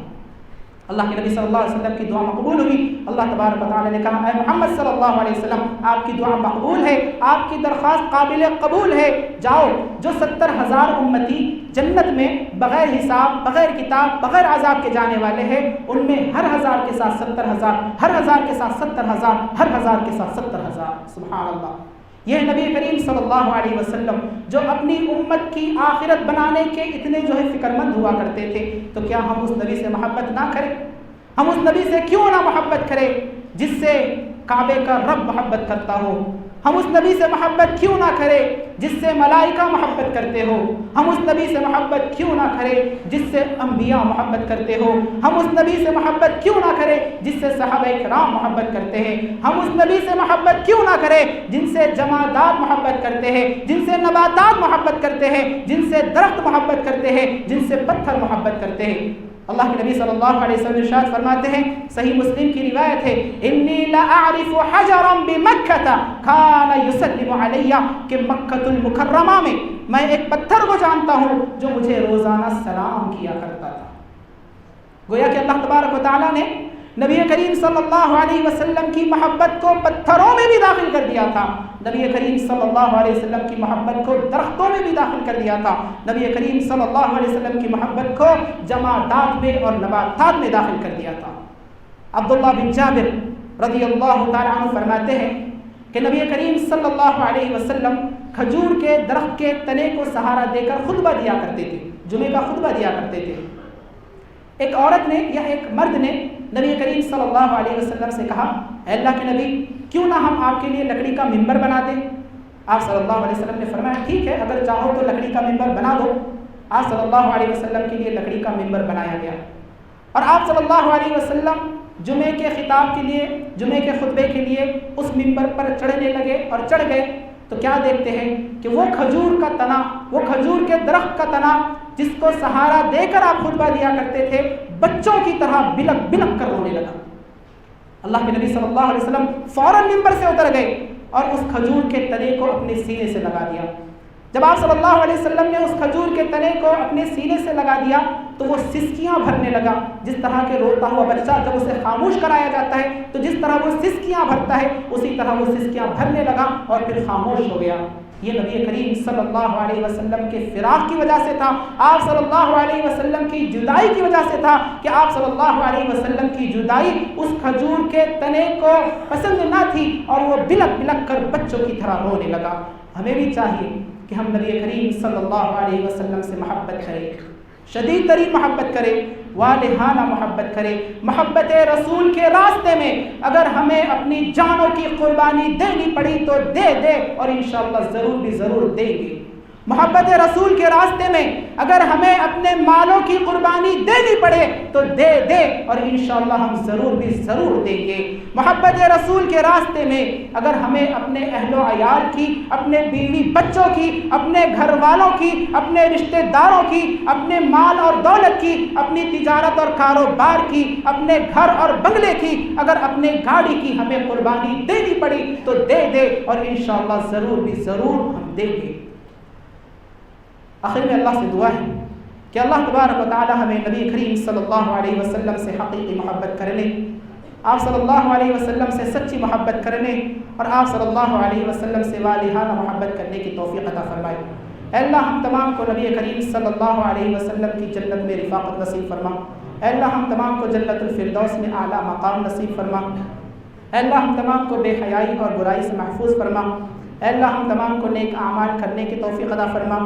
[SPEAKER 2] اللہ کے نبی صلی اللہ علیہ وسلم کی دعا مقبول ہوئی۔ اللہ تبارک و تعالیٰ نے کہا، اے محمد صلی اللہ علیہ وسلم، آپ کی دعا مقبول ہے، آپ کی درخواست قابل قبول ہے، جاؤ، جو 70,000 امتی جنت میں بغیر حساب، بغیر کتاب، بغیر عذاب کے جانے والے ہیں، ان میں ہر 1000 کے ساتھ 70,000، ہر 1000 کے ساتھ 70,000، ہر 1000 کے ساتھ 70,000۔ سبحان اللہ۔ یہ نبی کریم صلی اللہ علیہ وسلم جو اپنی امت کی آخرت بنانے کے اتنے جو ہے فکر مند ہوا کرتے تھے، تو کیا ہم اس نبی سے محبت نہ کریں؟ ہم اس نبی سے کیوں نہ محبت کریں جس سے کعبے کا رب محبت کرتا ہو؟ ہم اس نبی سے محبت کیوں نہ کریں جس سے ملائکہ محبت کرتے ہو؟ ہم اس نبی سے محبت کیوں نہ کریں جس سے انبیاء محبت کرتے ہو؟ ہم اس نبی سے محبت کیوں نہ کریں جس سے صحابہ کرام محبت کرتے ہیں؟ ہم اس نبی سے محبت کیوں نہ کریں جن سے جمادات محبت کرتے ہیں، جن سے نباتات محبت کرتے ہیں، جن سے درخت محبت کرتے ہیں، جن سے پتھر محبت کرتے ہیں؟ اللہ کے نبی صلی اللہ علیہ وسلم ارشاد فرماتے ہیں، صحیح مسلم کی روایت ہے، انی لاعرف حجرا بمکہ کان یسلم علی، کہ مکہ المکرمہ میں ایک پتھر کو جانتا ہوں جو مجھے روزانہ سلام کیا کرتا تھا۔ گویا کہ اللہ تبارک و تعالیٰ نے نبی کریم صلی اللہ علیہ وسلم کی محبت کو پتھروں میں بھی داخل کر دیا تھا، نبی کریم صلی اللہ علیہ وسلم کی محبت کو درختوں میں بھی داخل کر دیا تھا، نبی کریم صلی اللہ علیہ وسلم کی محبت کو جمادات میں اور نباتات میں داخل کر دیا تھا۔ عبداللہ بن جابر رضی اللہ تعالیٰ عنہ فرماتے ہیں کہ نبی کریم صلی اللہ علیہ وسلم کھجور کے درخت کے تنے کو سہارا دے کر خطبہ دیا کرتے تھے، جمعے کا خطبہ دیا کرتے تھے۔ ایک عورت نے یا ایک مرد نے نبی کریم صلی اللہ علیہ وسلم سے کہا، اے اللہ کے نبی، کیوں نہ ہم آپ کے لیے لکڑی کا ممبر بنا دیں؟ آپ صلی اللہ علیہ وسلم نے فرمایا، ٹھیک ہے، اگر چاہو تو لکڑی کا ممبر بنا دو۔ آپ صلی اللہ علیہ وسلم کے لیے لکڑی کا ممبر بنایا گیا، اور آپ صلی اللہ علیہ وسلم جمعے کے خطاب کے لیے، جمعے کے خطبے کے لیے اس ممبر پر چڑھنے لگے اور چڑھ گئے تو کیا دیکھتے ہیں کہ وہ کھجور کا تنا، وہ کھجور کے درخت کا تنا جس کو سہارا دے کر آپ خطبہ دیا کرتے تھے، بچوں کی طرح بلک بلک کر رونے لگا۔ اللہ کے نبی صلی اللہ علیہ وسلم فوراً ممبر سے اتر گئے اور اس کھجور کے تنے کو اپنے سینے سے لگا دیا۔ جب آپ صلی اللہ علیہ وسلم نے اس کھجور کے تنے کو اپنے سینے سے لگا دیا تو وہ سسکیاں بھرنے لگا، جس طرح کے روتا ہوا بچہ جب اسے خاموش کرایا جاتا ہے تو جس طرح وہ سسکیاں بھرتا ہے، اسی طرح وہ سسکیاں بھرنے لگا اور پھر خاموش ہو گیا۔ یہ نبی کریم صلی اللہ علیہ وسلم کے فراق کی وجہ سے تھا، آپ صلی اللہ علیہ وسلم کی جدائی کی وجہ سے تھا کہ آپ صلی اللہ علیہ وسلم کی جدائی اس کھجور کے تنے کو پسند نہ تھی اور وہ بلک بلک کر بچوں کی طرح رونے لگا۔ ہمیں بھی چاہیے کہ ہم نبی کریم صلی اللہ علیہ وسلم سے محبت کریں، شدید ترین محبت کریں، والہانہ محبت کریں۔ محبت رسول کے راستے میں اگر ہمیں اپنی جانوں کی قربانی دینی پڑی تو دے دے، اور انشاءاللہ ضرور بھی ضرور دیں گے۔ محبت رسول کے راستے میں اگر ہمیں اپنے مالوں کی قربانی دینی پڑے تو دے دے، اور انشاءاللہ ہم ضرور بھی ضرور دیں گے۔ محبت رسول کے راستے میں اگر ہمیں اپنے اہل و عیال کی، اپنے بیوی بچوں کی، اپنے گھر والوں کی، اپنے رشتہ داروں کی، اپنے مال اور دولت کی، اپنی تجارت اور کاروبار کی، اپنے گھر اور بنگلے کی، اگر اپنے گاڑی کی ہمیں قربانی دینی پڑی تو دے دے، اور انشاءاللہ ضرور بھی ضرور ہم دیں گے۔ آخر میں اللہ سے دعا ہے کہ اللہ تبارک و تعالی ہمیں نبی کریم صلی اللہ علیہ وسلم سے حقیقی محبت کرنے، آپ صلی اللہ علیہ وسلم سے سچی محبت کرنے، اور آپ صلی اللہ علیہ وسلم سے والہانہ محبت کرنے کی توفیق عطا فرمائے۔ اے اللہ ہم تمام کو نبی کریم صلی اللہ علیہ وسلم کی جنت میں رفاقت نصیب فرما۔ اے اللہ ہم تمام کو جنت الفردوس میں اعلیٰ مقام نصیب فرما۔ اے اللہ ہم تمام کو بے حیائی اور برائی سے محفوظ فرما۔ اے اللہ ہم تمام کو نیک اعمال کرنے کی توفیق عطا فرما۔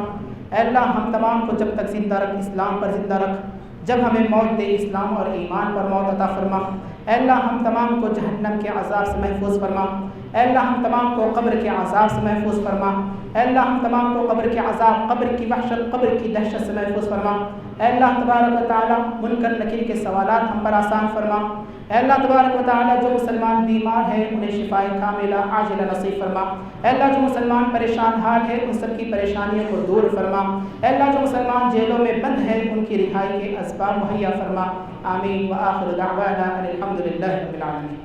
[SPEAKER 2] اے اللہ ہم تمام کو جب تک زندہ رکھ اسلام پر زندہ رکھ، جب ہمیں موت دے اسلام اور ایمان پر موت عطا فرما۔ اے اللہ ہم تمام کو جہنم کے عذاب سے محفوظ فرما۔ اے اللہ ہم تمام کو قبر کے عذاب سے محفوظ فرما۔ اے اللہ ہم تمام کو قبر کے عذاب، قبر کی وحشت، قبر کی دہشت سے محفوظ فرما۔ اے اللہ تبارک و تعالی منکر نکیر کے سوالات ہم پر آسان فرما۔ اے اللہ تبارک و تعالی جو مسلمان بیمار ہیں انہیں شفائے کاملہ عاجلہ نصیب فرما۔ اے اللہ جو مسلمان پریشان حال ہے ان سب کی پریشانیوں کو دور فرما۔ اے اللہ جو مسلمان جیلوں میں بند ہیں ان کی رہائی کے اسباب مہیا فرما۔ آمین وآخر دعوانا ان الحمد للہ رب العالمین۔